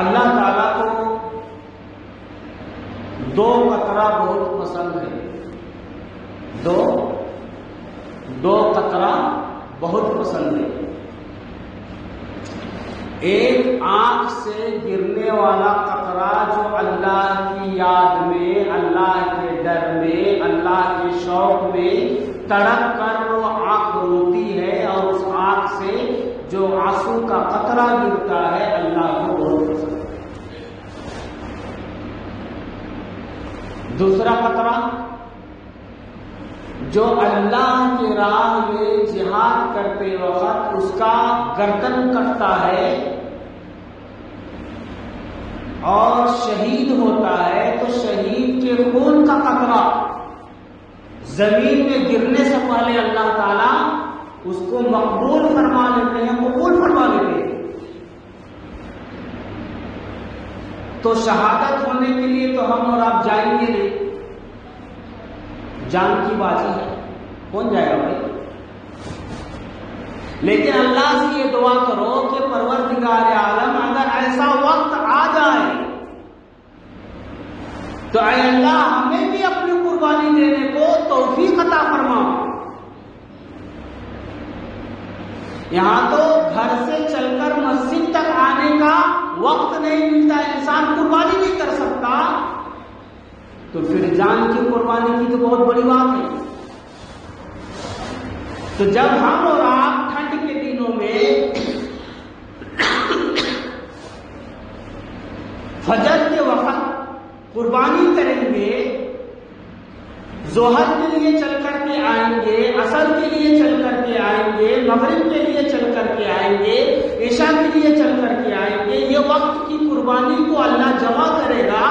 اللہ تعالیٰ کو دو قطرہ بہت پسند ہے. دو قطرہ بہت پسند ہے. ایک آنکھ سے گرنے والا قطرہ جو اللہ کی یاد میں، اللہ کے ڈر میں، اللہ کے شوق میں تڑپ کر وہ آنکھ روتی ہے، اور اس آنکھ سے جو آنسو کا قطرہ گرتا ہے اللہ کو بہت پسند ہے. دوسرا قطرہ جو اللہ کی راہ میں جہاد کرتے وقت اس کا گردن کٹتا ہے اور شہید ہوتا ہے، تو شہید کے خون کا قطرہ زمین میں گرنے سے پہلے اللہ تعالیٰ اس کو مقبول فرما لیتے ہیں، قبول فرما لیتے ہیں. تو شہادت ہونے کے لیے تو ہم اور آپ جائیں گے نہیں، جان کی بازی ہے، کون جائے گا بھائی؟ لیکن اللہ سے یہ دعا کرو کہ پروردگار عالم اگر ایسا وقت آ جائے تو اے اللہ ہمیں بھی اپنی قربانی دینے کو توفیق عطا فرما. یہاں تو گھر سے چل کر مسجد تک آنے کا وقت نہیں ملتا، انسان قربانی نہیں کر سکتا، تو پھر جان کی قربانی کی تو بہت بڑی بات ہے. تو جب ہم اور آپ ٹھنڈ کے دنوں میں فجر کے وقت قربانی کریں گے، ظہر کے لیے چل کر کے آئیں گے، عصر کے لیے چل کر کے آئیں گے، مغرب کے لیے چل کر کے آئیں گے، عشاء کے لیے چل کر کے آئیں گے، یہ وقت کی قربانی کو اللہ جمع کرے گا،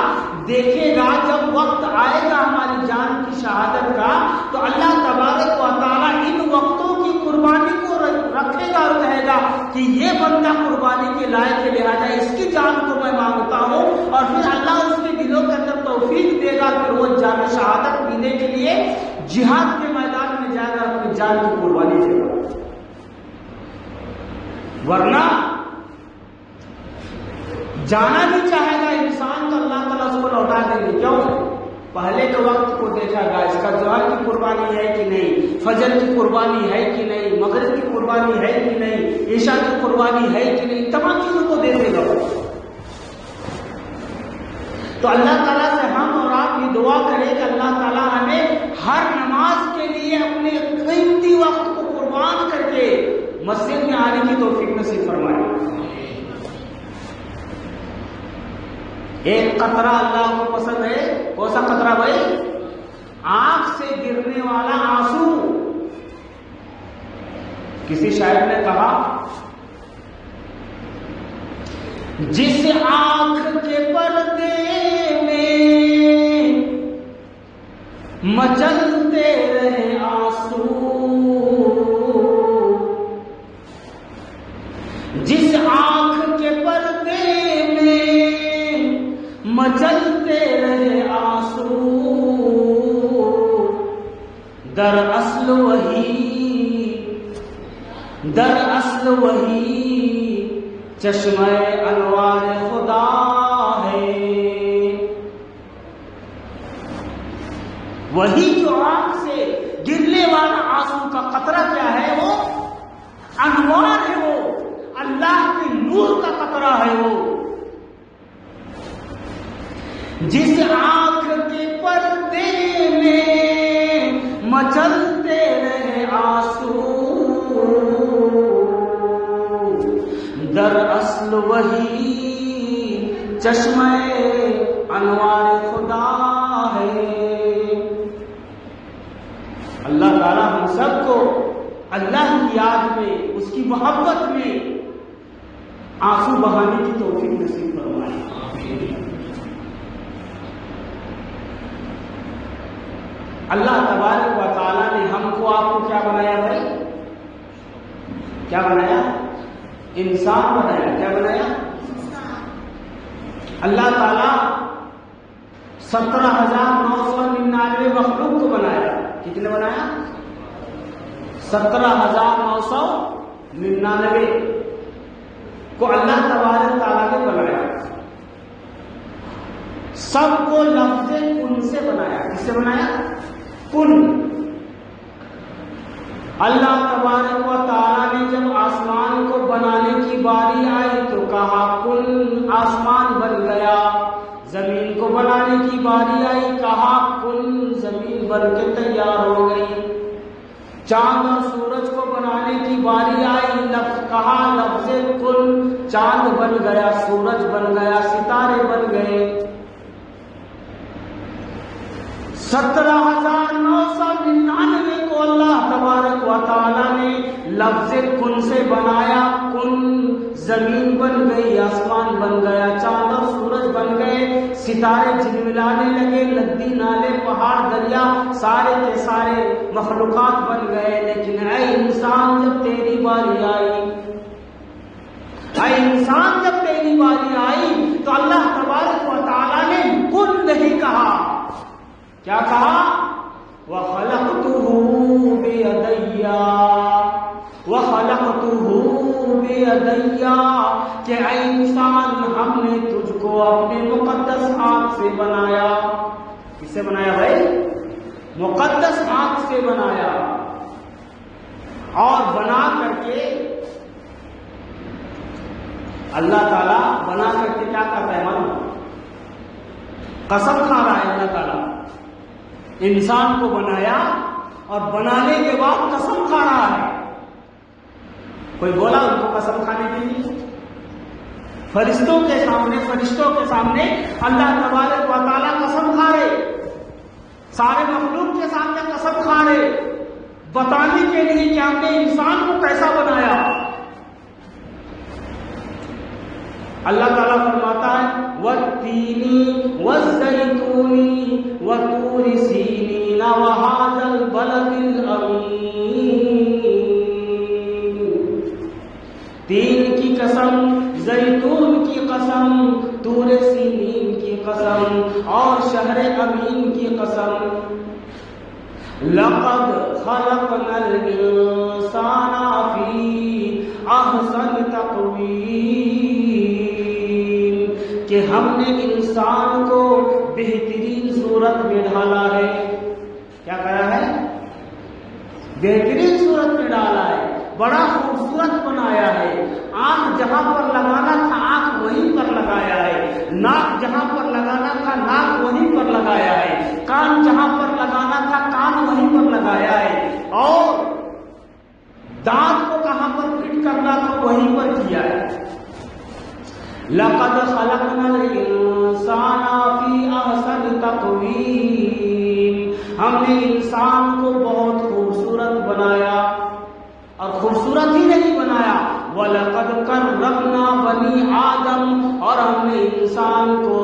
دیکھے گا. جب وقت آئے گا ہماری جان کی شہادت کا تو اللہ تبارک و تعالیٰ ان وقتوں کی قربانی کو رکھے گا اور کہے گا کہ یہ بندہ قربانی کے لائق ہے، لہٰذا اس کی جان کو میں مانگتا ہوں. اور پھر اللہ اس کے دلوں کے اندر توفیق دے گا، پھر وہ جان شہادت پینے کے لیے جہاد کے میدان میں جائے گا، اپنی جان کی قربانی دے گا. ورنہ جانا بھی چاہے گا انسان تو اللہ تعالیٰ اس کو لوٹا دیں گے. کیوں؟ پہلے تو وقت کو دیکھا گا، اس کا ظہر کی قربانی ہے کہ نہیں، فجر کی قربانی ہے کہ نہیں، مغرب کی قربانی ہے کہ نہیں، عشاء کی قربانی ہے کہ نہیں، تمام چیزوں کو دیکھے گا. تو اللہ تعالیٰ سے ہم اور آپ یہ دعا کریں کہ اللہ تعالیٰ ہمیں ہر نماز کے لیے اپنے قیمتی وقت کو قربان کر کے مسجد میں آنے کی توفیق نصیب فرمائے. ایک قطرہ اللہ کو پسند ہے، کون سا قطرہ بھائی؟ آنکھ سے گرنے والا آنسو. کسی شاعر نے کہا جس آنکھ کے پردے میں مچلتے رہے آنسو، جس آنکھ کے پردے میں مچلتے رہے آنسو، دراصل وہی چشمہ انوار خدا ہے. وہی جو آنکھ سے گرنے والا آنسو کا قطرہ کیا ہے؟ وہ انوار ہے، وہ اللہ کے نور کا قطرہ ہے. وہ جس آنکھ کے پردے میں مچلتے رہے آنسو، دراصل وہی چشمہ انوار خدا ہے. اللہ تعالیٰ ہم سب کو اللہ کی یاد میں، اس کی محبت میں آنسو بہانے کی توفیق نصیب فرمائے. اللہ تبارک و تعالیٰ نے ہم کو آپ کو کیا بنایا بھائی؟ کیا بنایا؟ انسان بنایا. کیا بنایا؟ اللہ تعالیٰ 17,999 مخلوق کو بنایا. کتنے بنایا؟ 17,999 کو اللہ تبارک تعالیٰ نے بنایا. سب کو لفظ کن سے بنایا. کس سے بنایا؟ کن. اللہ تبارک و تعالی نے جب آسمان کو بنانے کی باری آئی تو کہا کن، آسمان بن گیا. زمین کو بنانے کی باری آئی، کہا کن، زمین بن کے تیار ہو گئی. چاند اور سورج کو بنانے کی باری آئی، کہا لفظ کن، چاند بن گیا، سورج بن گیا، ستارے بن گئے. 17,999 کو اللہ تبارک و تعالی نے لفظ کن سے بنایا. کن، زمین بن گئی، آسمان بن گیا، چاند اور سورج بن گئے، ستارے جھلملانے لگے، ندی نالے پہاڑ دریا سارے کے سارے مخلوقات بن گئے. لیکن اے انسان جب تیری باری آئی، اے انسان جب تیری باری آئی تو اللہ تبارک و تعالی نے کن نہیں کہا. کیا کہا؟ وَخَلَقْتُهُ بِيَدَيَّ، وَخَلَقْتُهُ بِيَدَيَّ، کہ اے انسان ہم نے تجھ کو اپنے مقدس ہاتھ سے بنایا. کس سے بنایا بھائی؟ مقدس ہاتھ سے بنایا. اور بنا کر کے اللہ تعالیٰ بنا کر کے کیا کرتا ہے معلوم؟ قسم کھا رہا ہے اللہ تعالیٰ. انسان کو بنایا اور بنانے کے بعد قسم کھا رہا ہے. کوئی بولا ان کو قسم کھانے کے لیے؟ فرشتوں کے سامنے اللہ تبارک و تعالیٰ قسم کھا رہے، سارے مخلوق کے سامنے قسم کھا رہے، بتانے کے لیے کہ ہم نے انسان کو کیسا بنایا. اللہ تعالیٰ فرماتا ہے وَالتِّينِ وَالزَّيْتُونِ وَطُورِ سِينِينَ وَهَٰذَا الْبَلَدِ الْأَمِينِ. تین کی قسم، زیتون کی قسم، طور سینین کی قسم اور شہر امین کی قسم. لَقَدْ خَلَقْنَا الْإِنسَانَ فِي أَحْسَنِ تَقْوِيمٍ، کہ ہم نے انسان کو بہترین صورت میں ڈھالا ہے. کیا کہا ہے؟ بہترین صورت میں ڈالا ہے، بڑا خوبصورت بنایا ہے. آنکھ جہاں پر لگانا تھا آنکھ وہیں پر لگایا ہے، ناک جہاں پر لگانا تھا ناک وہیں پر لگایا ہے، کان جہاں پر لگانا تھا کان وہیں پر لگایا ہے، اور دانت کو کہاں پر فٹ کرنا تھا وہیں پر کیا ہے. لَقَدْ خَلَقْنَا الْإِنسَانَ فِي أَحْسَنِ تَقْوِيمٍ، ہم نے انسان کو بہت خوبصورت بنایا. اور خوبصورت ہی نہیں بنایا، وَلَقَدْ كَرَّمْنَا بَنِي آدَمَ، اور ہم نے انسان کو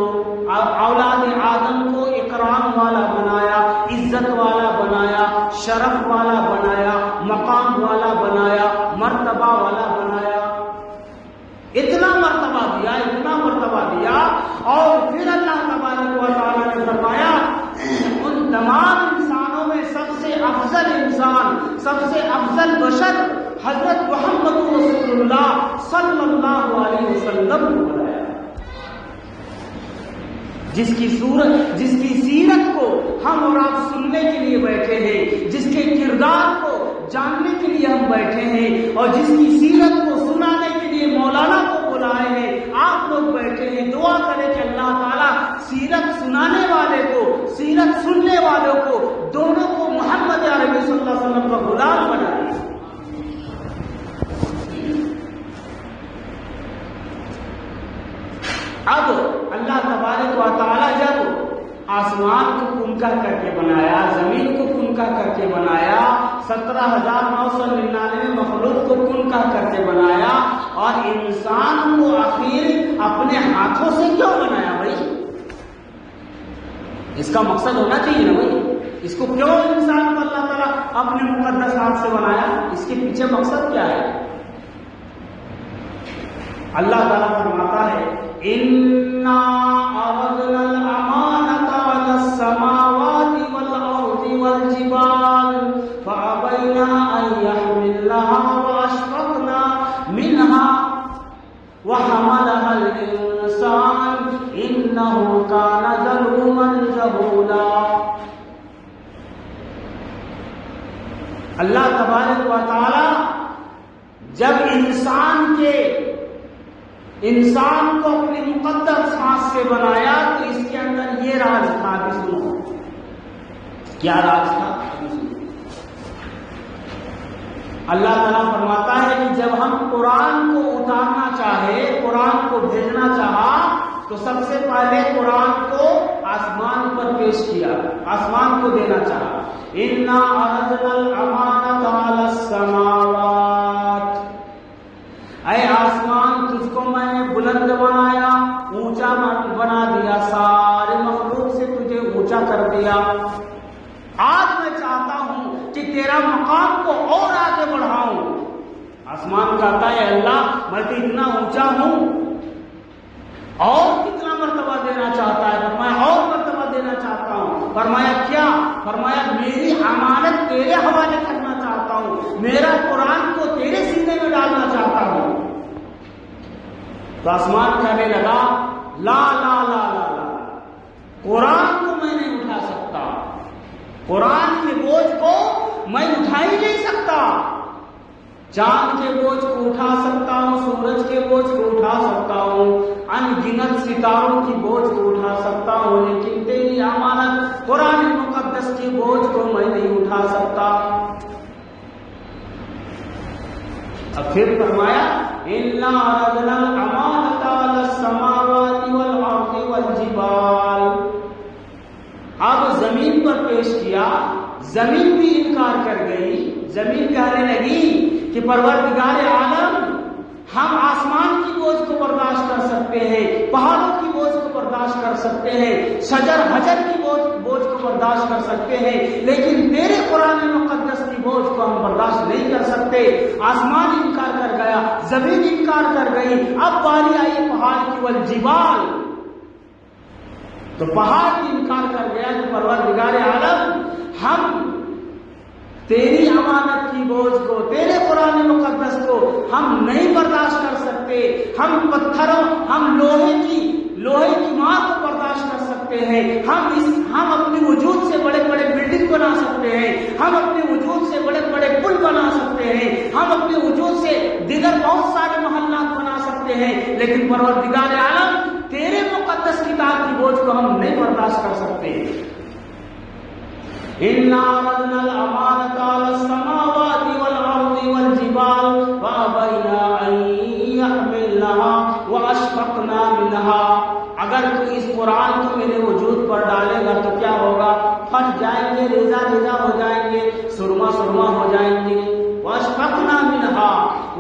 اولاد آدم کو اکرام والا بنایا، عزت والا بنایا، شرف والا بنایا، مقام والا بنایا، مرتبہ والا بنایا. اتنا مرتبہ دیا، اتنا مرتبہ دیا. اور پھر اللہ تبارک و تعالیٰ نے فرمایا ان تمام انسانوں میں سب سے افضل انسان، سب سے افضل بشر حضرت محمد رسول اللہ صلی اللہ علیہ وسلم کو بنایا، جس کی سیرت کو ہم اور آپ سننے کے لیے بیٹھے ہیں، جس کے کردار کو جاننے کے لیے ہم بیٹھے ہیں، اور جس کی سیرت کو سنانے کے لیے مولانا کو بلائے ہیں. آپ لوگ بیٹھے ہیں، دعا کریں کہ اللہ تعالیٰ سیرت سنانے والے کو، سیرت سننے والوں کو، دونوں کو محمد عربی صلی اللہ علیہ وسلم کا غلام بنائے. اب اللہ تبارک و تعالیٰ جب آسمان کو کنکا کر کے بنایا، زمین کو کنکا کر کے بنایا، 17,999 مخلوق کو کنکا کر کے بنایا، اور انسان کو آخر اپنے ہاتھوں سے کیوں بنایا بھائی؟ اس کا مقصد ہونا چاہیے نا بھائی. اس کو کیوں انسان کو اللہ تعالیٰ اپنے مقدس ہاتھ سے بنایا؟ اس کے پیچھے مقصد کیا ہے؟ اللہ تعالیٰ فرماتا ہے اِنَّا عَرَضْنَا الْأَمَانَةَ عَلَى السَّمَاوَاتِ وَالْأَرْضِ وَالْجِبَالِ فَأَبَيْنَا أَن يَحْمِلْنَهَا وَأَشْفَقْنَا مِنْهَا وَحَمَلَهَا الْإِنسَانُ إِنَّهُ كَانَ جب انسان کو اپنی مقدس سانس سے بنایا تو اس کے اندر یہ راز تھا. بھی سنو کیا راز تھا. اللہ تعالیٰ فرماتا ہے کہ جب ہم قرآن کو اتارنا چاہے، قرآن کو بھیجنا چاہا، تو سب سے پہلے قرآن کو آسمان پر پیش کیا، آسمان کو دینا چاہا. اِنَّا عَرَضْنَا الْأَمَانَةَ عَلَى السَّمَاوَاتِ، اے آسمان تجھ کو میں نے بلند بنایا، اونچا بنا دیا، سارے مخلوق سے تجھے اونچا کر دیا. آج میں چاہتا ہوں کہ تیرا مقام کو اور آگے بڑھاؤں. آسمان کہتا ہے اللہ میں تو اتنا اونچا ہوں، اور کتنا مرتبہ دینا چاہتا ہے. فرمایا اور مرتبہ دینا چاہتا ہوں. فرمایا کیا؟ فرمایا میری امانت تیرے حوالے کرنا چاہتا ہوں، میرا قرآن کو تیرے سینے میں ڈالنا چاہتا ہوں. تو آسمان کہنے لگا لا لا لا لا لا، قرآن کو میں نہیں اٹھا سکتا، قرآن کے بوجھ کو میں اٹھا ہی نہیں سکتا. چاند کے بوجھ کو اٹھا سکتا ہوں، سورج کے بوجھ کو اٹھا سکتا ہوں، ان گنت ستاروں کی بوجھ کو اٹھا سکتا ہوں، لیکن تیری امانت قرآن مقدس کی بوجھ کو میں نہیں اٹھا سکتا. اب پھر فرمایا اِنَّا عَرَضْنَا الْأَمَانَةَ عَلَى السَّمَاوَاتِ وَالْأَرْضِ وَالْجِبَالِ. اب زمین پر پیش کیا، زمین بھی انکار کر گئی. زمین کہنے لگی کہ پروردگار عالم ہم آسمان کی بوجھ کو برداشت کر سکتے ہیں، پہاڑوں کی بوجھ کو برداشت کر سکتے ہیں، شجر حجر کی بوجھ کو برداشت کر سکتے ہیں، لیکن تیرے قرآن مقدس کی بوجھ کو ہم برداشت نہیں کر سکتے. آسمان انکار کر گیا، زمین انکار کر گئی. اب باری آئی پہاڑ کی، والجبال، تو پہاڑ بھی انکار کر گیا کہ پروردگار عالم ہم تیری امانت کی بوجھ کو، تیرے قرآن مقدس کو ہم نہیں برداشت کر سکتے. ہم پتھروں، ہم لوہے کی ماں کو برداشت کر سکتے ہیں، ہم اپنے وجود سے بڑے بڑے بلڈنگ بنا سکتے ہیں، ہم اپنے وجود سے بڑے بڑے پل بنا سکتے ہیں، ہم اپنے وجود سے دیگر بہت سارے محلات بنا سکتے ہیں، لیکن پروردگار عالم تیرے مقدس کتاب کی بوجھ کو ہم نہیں برداشت کر سکتے. اِنَّا عَرَضْنَا الْأَمَانَةَ عَلَى السَّمَاوَاتِ وَالْأَرْضِ وَالْجِبَالِ فَأَبَيْنَ أَن يَحْمِلْنَهَا وَأَشْفَقْنَا مِنْهَا. اگر تو اس قرآن کو میرے وجود پر ڈالے گا تو کیا ہوگا؟ پھٹ جائیں گے، ریزہ ریزہ ہو جائیں گے، سرما سرما ہو جائیں گے. وَأَشْفَقْنَا مِنْهَا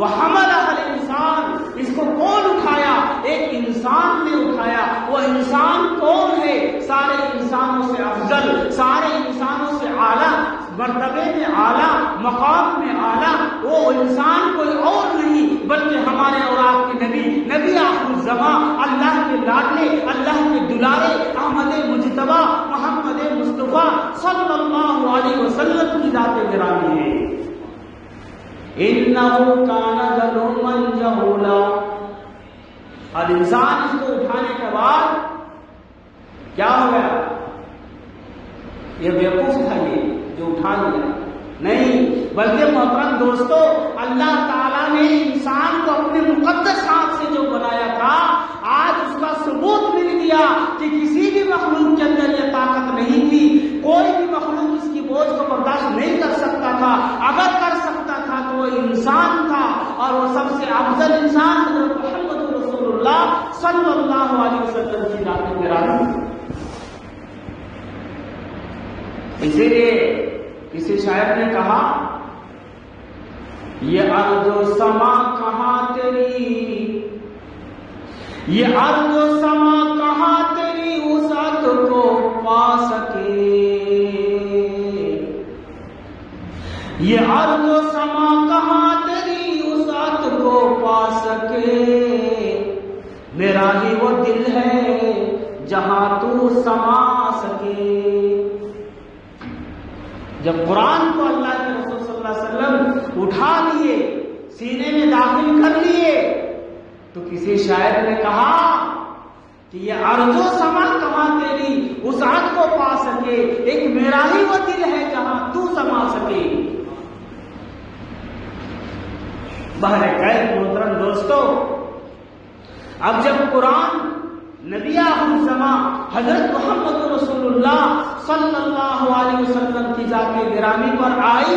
وَحَمَلَهَا الْإِنسَانُ. اس کو کون اٹھایا؟ ایک انسان نے اٹھایا. وہ انسان کون ہے؟ سارے انسانوں سے افضل، سارے انسانوں سے اعلیٰ، مرتبے میں اعلیٰ، مقام میں اعلیٰ. وہ انسان کوئی اور نہیں بلکہ ہمارے اور آپ کے نبی آخر الزماں، اللہ کے لاڈلے، اللہ کے دلارے، احمد مجتبی محمد مصطفیٰ صلی اللہ علیہ وسلم کی ذات گرامی ہے. اِنَّهُ كَانَ ظَلُومًا جَهُولًا. اور انسان اس کو اٹھانے کے بعد کیا ہو گیا؟ یہ بیوقوف تھا یہ جو اٹھا لیا نہیں، بلکہ محترم دوستو اللہ تعالیٰ نے انسان کو اپنے مقدس ہاتھ سے جو بنایا تھا، آج اس کا ثبوت مل گیا کہ کسی بھی مخلوق کے اندر یہ طاقت نہیں تھی. کوئی بھی مخلوق اس کی بوجھ کو برداشت نہیں کر سکتا تھا. اگر کر سکتا تھا تو وہ انسان تھا، اور وہ سب سے افضل انسان حضرت محمد رسول اللہ صلی اللہ علیہ وسلم کی ذات گرامی. اسی لیے کسی شاعر نے کہا یہ ارض و سما کہاں تیری، یہ ارض و سما کہاں تیری وسعت کو پا سکے، یہ ارض و سما کہاں تیری وسعت کو پا سکے، میرا ہی وہ دل ہے جہاں تو سما سکے. جب قرآن کو اللہ کے رسول صلی اللہ علیہ وسلم اٹھا لیے، سینے میں داخل کر لیے، تو کسی شاعر نے کہا کہ یہ ارض و سما کہاں تیری وسعت کو پا سکے، ایک میرا ہی وہ دل ہے جہاں تو سما سکے. بہرکیف محترم دوستو، اب جب قرآن نبی الزمان حضرت محمد رسول اللہ صلی اللہ علیہ وسلم کی ذات گرامی پر آئی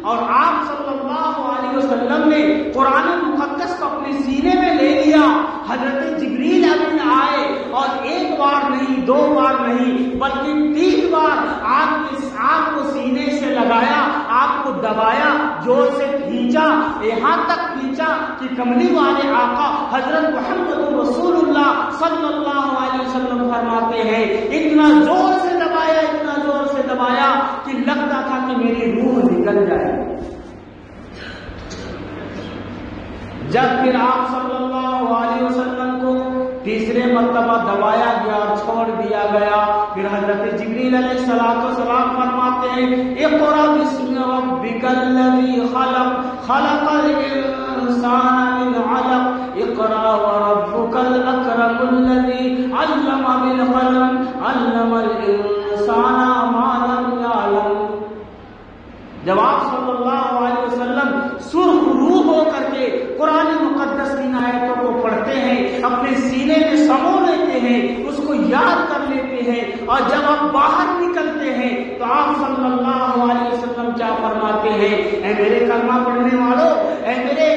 اور آپ صلی اللہ علیہ وسلم نے قرآن مقدس کو اپنے سینے میں لے لیا، حضرت جبریل امین آئے اور ایک بار نہیں، دو بار نہیں، بلکہ 3 بار آپ کو سینے سے لگایا، آپ کو دبایا، زور سے کھینچا، یہاں تک کھینچا کہ کملی والے آقا حضرت محمد رسول اللہ صلی اللہ علیہ وسلم فرماتے ہیں اتنا زور سے دبایا، اتنا زور سے دبایا کہ لگتا تھا کہ میری روح نکل جائے۔ جب پھر آپ صلی اللہ علیہ وسلم کو تیسرے مرتبہ دبایا گیا اور چھوڑ دیا گیا، پھر حضرت جبریل علیہ السلام فرماتے ہیں اقرأ بسم ربک الذی خلق خلق الانسان من علق اقرأ وربک الاکرم الذی علم بالقلم علم الانسان ما لم یعلم۔ جب آپ صلی اللہ علیہ وسلم سرخ روح ہو کر کے قرآن مقدس کی آیتوں کو پڑھتے ہیں، اپنے سینے میں سمو لیتے ہیں، اس کو یاد کر لیتے ہیں، اور جب آپ باہر نکلتے ہیں تو آپ صلی اللہ علیہ وسلم کیا فرماتے ہیں؟ اے میرے کلمہ پڑھنے والوں، اے میرے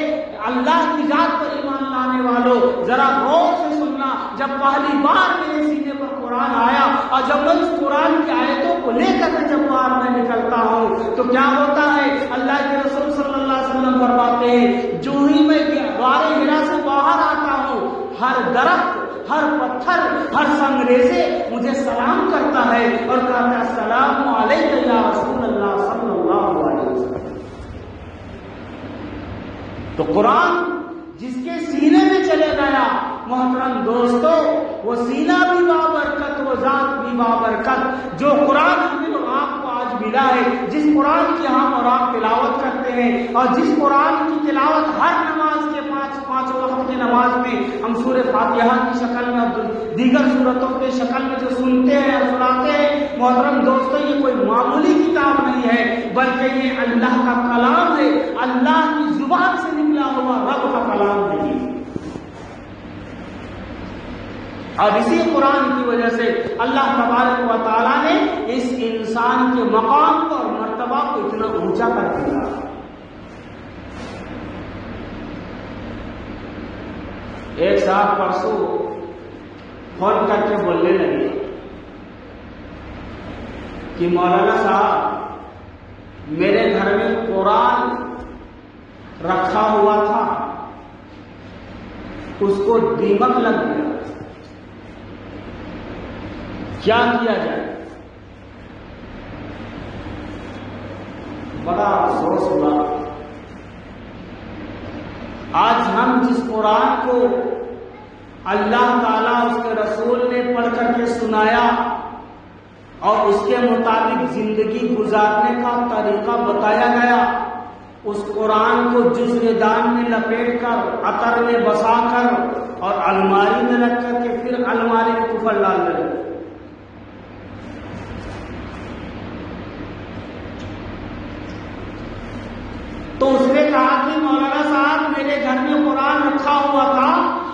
اللہ کی ذات پر ایمان لانے والوں، ذرا غور سے سننا، جب پہلی بار میرے سینے پر قرآن آیا اور جب میں اس قرآن کی آیتوں کو لے کر کے جب باہر میں نکلتا ہوں تو کیا ہوتا ہے؟ اللہ کے رسول صلی اللہ علیہ وسلم فرماتے ہیں جو ہی میں غار حرا سے باہر آتا ہوں، ہر درخت، ہر پتھر، ہر سنگریزے مجھے سلام کرتا ہے اور کہتا ہے السلام علیک یا رسول اللہ صلی اللہ علیہ وسلم۔ تو قرآن جس کے سینے میں چلے گیا محترم دوستو، وہ سینہ بھی بابرکت، وہ ذات بھی بابرکت۔ جو قرآن ہمیں اور آپ کو آج ملا ہے، جس قرآن کی ہم اور آپ تلاوت کرتے ہیں، اور جس قرآن کی تلاوت ہر نماز کے پانچ وقت کی نماز میں ہم سورہ فاتحہ کی شکل میں اور دیگر سورتوں کے شکل میں جو سنتے ہیں اور سناتے ہیں، محترم دوستو یہ کوئی معمولی کتاب نہیں ہے، بلکہ یہ اللہ کا کلام ہے، اللہ کی زبان سے نکلا ہوا رب کا کلام نہیں۔ اور اسی قرآن کی وجہ سے اللہ تبارک و تعالیٰ نے اس انسان کے مقام کو اور مرتبہ کو اتنا اونچا کر دیا۔ ایک صاحب پرسوں فون کر کے بولنے لگے کہ مولانا صاحب میرے گھر میں قرآن رکھا ہوا تھا، اس کو دیمک لگ گیا، کیا کیا جائے؟ بڑا افسوس ہوا، آج ہم جس قرآن کو اللہ تعالیٰ اس کے رسول نے پڑھ کر کے سنایا اور اس کے مطابق زندگی گزارنے کا طریقہ بتایا گیا، اس قرآن کو جزء دان میں لپیٹ کر، عطر میں بسا کر اور الماری میں رکھ کر کے پھر الماری میں کفر ڈال دے۔ تو اس نے کہا کہ مولانا صاحب میرے گھر میں قرآن رکھا ہوا تھا،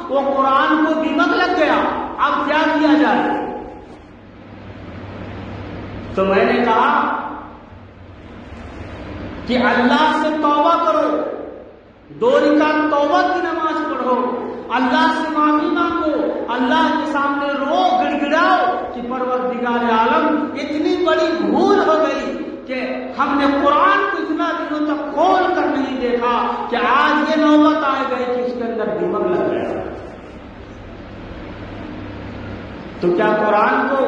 وہ قرآن کو دیمک لگ گیا، اب کیا کیا جائے؟ تو میں نے کہا کہ اللہ سے توبہ کرو، 2 رکعت توبہ کی نماز پڑھو، اللہ سے معافی مانگو، اللہ کے سامنے رو، گڑ گڑاؤ کہ پروردگار عالم اتنی بڑی بھول ہو گئی کہ ہم نے قرآن کو اتنا دنوں تک کھول کر نہیں دیکھا کہ آج یہ نوبت آ گئی کہ اس کے اندر دیمک لگ گیا۔ تو کیا قرآن کو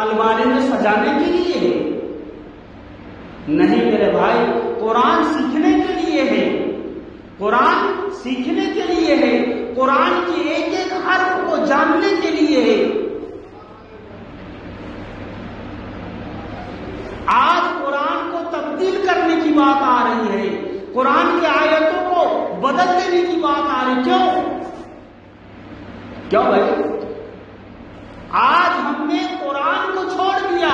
الماری میں سجانے کے لیے ہے؟ نہیں میرے بھائی، قرآن سیکھنے کے لیے ہے، قرآن سیکھنے کے لیے ہے، قرآن کی ایک ایک حرف کو جاننے کے لیے ہے۔ آج قرآن کو تبدیل کرنے کی بات آ رہی ہے، قرآن کی آیتوں کو بدل دینے کی بات آ رہی، کیوں بھائی؟ آج ہم نے قرآن کو چھوڑ دیا،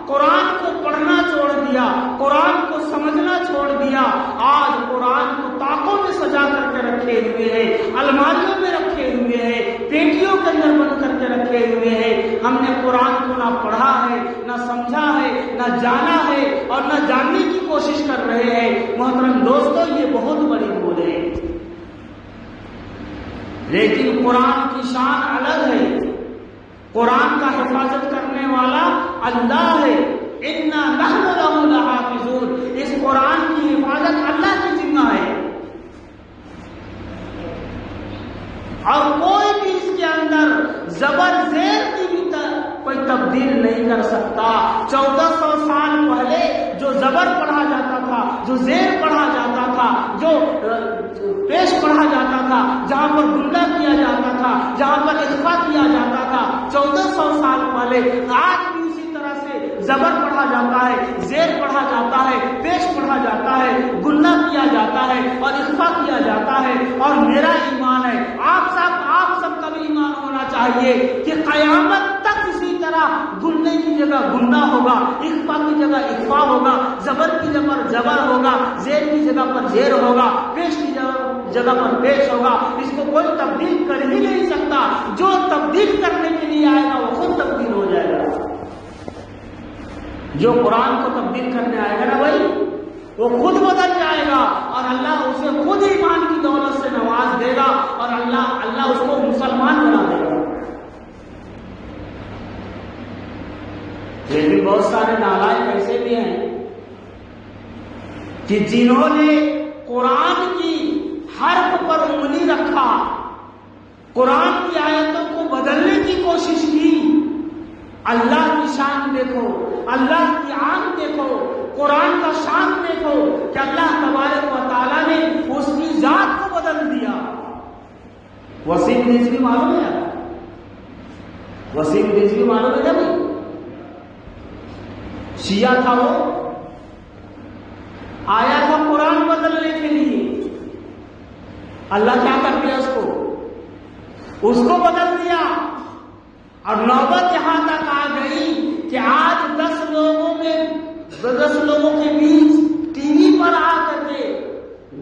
قرآن کو پڑھنا چھوڑ دیا، قرآن کو سمجھنا چھوڑ دیا، آج قرآن کو طاقوں میں سجا کر کے رکھے ہوئے ہیں، الماریوں میں رکھے ہوئے ہیں، پیٹیوں کے اندر بند کر کے رکھے ہوئے ہیں. ہم نے قرآن کو نہ پڑھا ہے، نہ سمجھا ہے، نہ جانا ہے اور نہ جاننے کی کوشش کر رہے ہیں. محترم دوستو، یہ بہت بڑی بھول ہے. لیکن قرآن کی شان الگ ہے. قرآن کا حفاظت کرنے والا اللہ ہے. اِنَّا نَحْنُ لَهُ لَحَافِظُونَ. اس قرآن کی حفاظت اللہ کی ذمہ ہے، اور کوئی بھی اس کے اندر زبر زیر کی بھی کوئی تبدیل نہیں کر سکتا. 1400 سال پہلے جو زبر پڑھا جاتا تھا، جو زیر پڑھا جاتا تھا، جو پیش پڑھا جاتا تھا، جہاں پر گنڈا کیا جاتا تھا، جہاں پر اخفا کیا جاتا تھا 1400 سال پہلے، آج بھی اسی طرح سے زبر پڑھا جاتا ہے، زیر پڑھا جاتا ہے، پیش پڑھا جاتا ہے، گنڈا کیا جاتا ہے اور اخفا کیا جاتا ہے. اور میرا ایمان ہے، آپ سب کا بھی ایمان ہونا چاہیے کہ قیامت تک اسی طرح گنڈے کی جگہ گنڈا ہوگا، اخفا کی جگہ اخفا ہوگا، زبر کی جگہ زبر ہوگا، زیر کی جگہ پر زیر ہوگا، پیش کی جگہ پر پیش ہوگا. اس کو کوئی تبدیل کر ہی نہیں سکتا. جو تبدیل کرنے کے لیے آئے گا وہ خود تبدیل ہو جائے گا. جو قرآن کو تبدیل کرنے آئے گا نا بھائی، وہ خود بدل جائے گا اور اللہ اسے خود ایمان کی دولت سے نواز دے گا اور اللہ اس کو مسلمان بنا دے گا. لیکن بہت سارے نالائق ایسے بھی ہیں کہ جنہوں نے قرآن کی حرف پر انگلی رکھا، قرآن کی آیتوں کو بدلنے کی کوشش کی. اللہ کی شان دیکھو، اللہ کی آنکھ دیکھو، قرآن کا شان دیکھو کہ اللہ تبارک و تعالیٰ نے اس کی ذات کو بدل دیا. وسیم رضوی معلوم ہے؟ وسیم رضوی معلوم ہے جب شیعہ تھا، وہ آیا تھا قرآن بدلنے کے لیے. اللہ کیا کر دیا اس کو بدل دیا. اور نوبت یہاں تک آ گئی کہ آج 10 لوگوں کے بیچ ٹی وی پر آ کر کے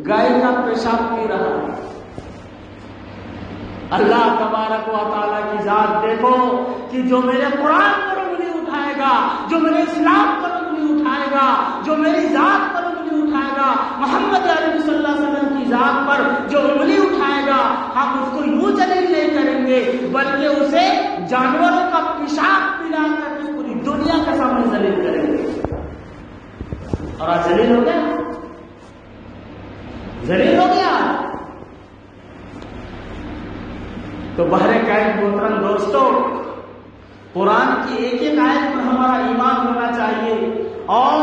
گائے کا پیشاب پی رہا ہے. اللہ تبارک و تعالیٰ کی ذات دیکھو کہ جو میرے قرآن پر انگلی اٹھائے گا، جو میرے اسلام پر انگلی اٹھائے گا، جو میری ذات پر انگلی اٹھائے گا، محمد عربی صلی اللہ علیہ وسلم کی ذات پر جو انگلی اٹھائے گا، ہم اس کو یوں ذلیل نہیں کریں گے بلکہ اسے جانوروں کا پیشاب پلا کر کے پوری دنیا کے سامنے ذلیل کریں گے. اور آج ذلیل ہو گیا، ذلیل ہو گیا. تو بہر کیف محترم دوستو، قرآن کی ایک ایک آیت پر ہمارا ایمان ہونا چاہیے اور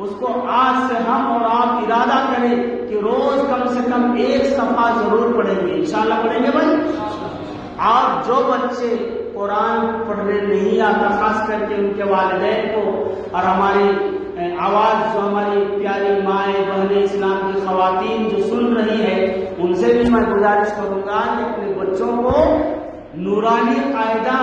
اس کو آج سے ہم اور آپ ارادہ کریں کہ روز کم سے کم 1 صفحہ ضرور پڑھیں گے. انشاءاللہ پڑھیں گے بھائی. اور جو بچے قرآن پڑھنے نہیں آتا، خاص کر کے ان کے والدین کو اور ہماری آواز جو ہماری پیاری مائیں بہنیں اسلام کی خواتین جو سن رہی ہے، ان سے بھی میں گزارش کروں گا کہ اپنے بچوں کو نورانی قاعدہ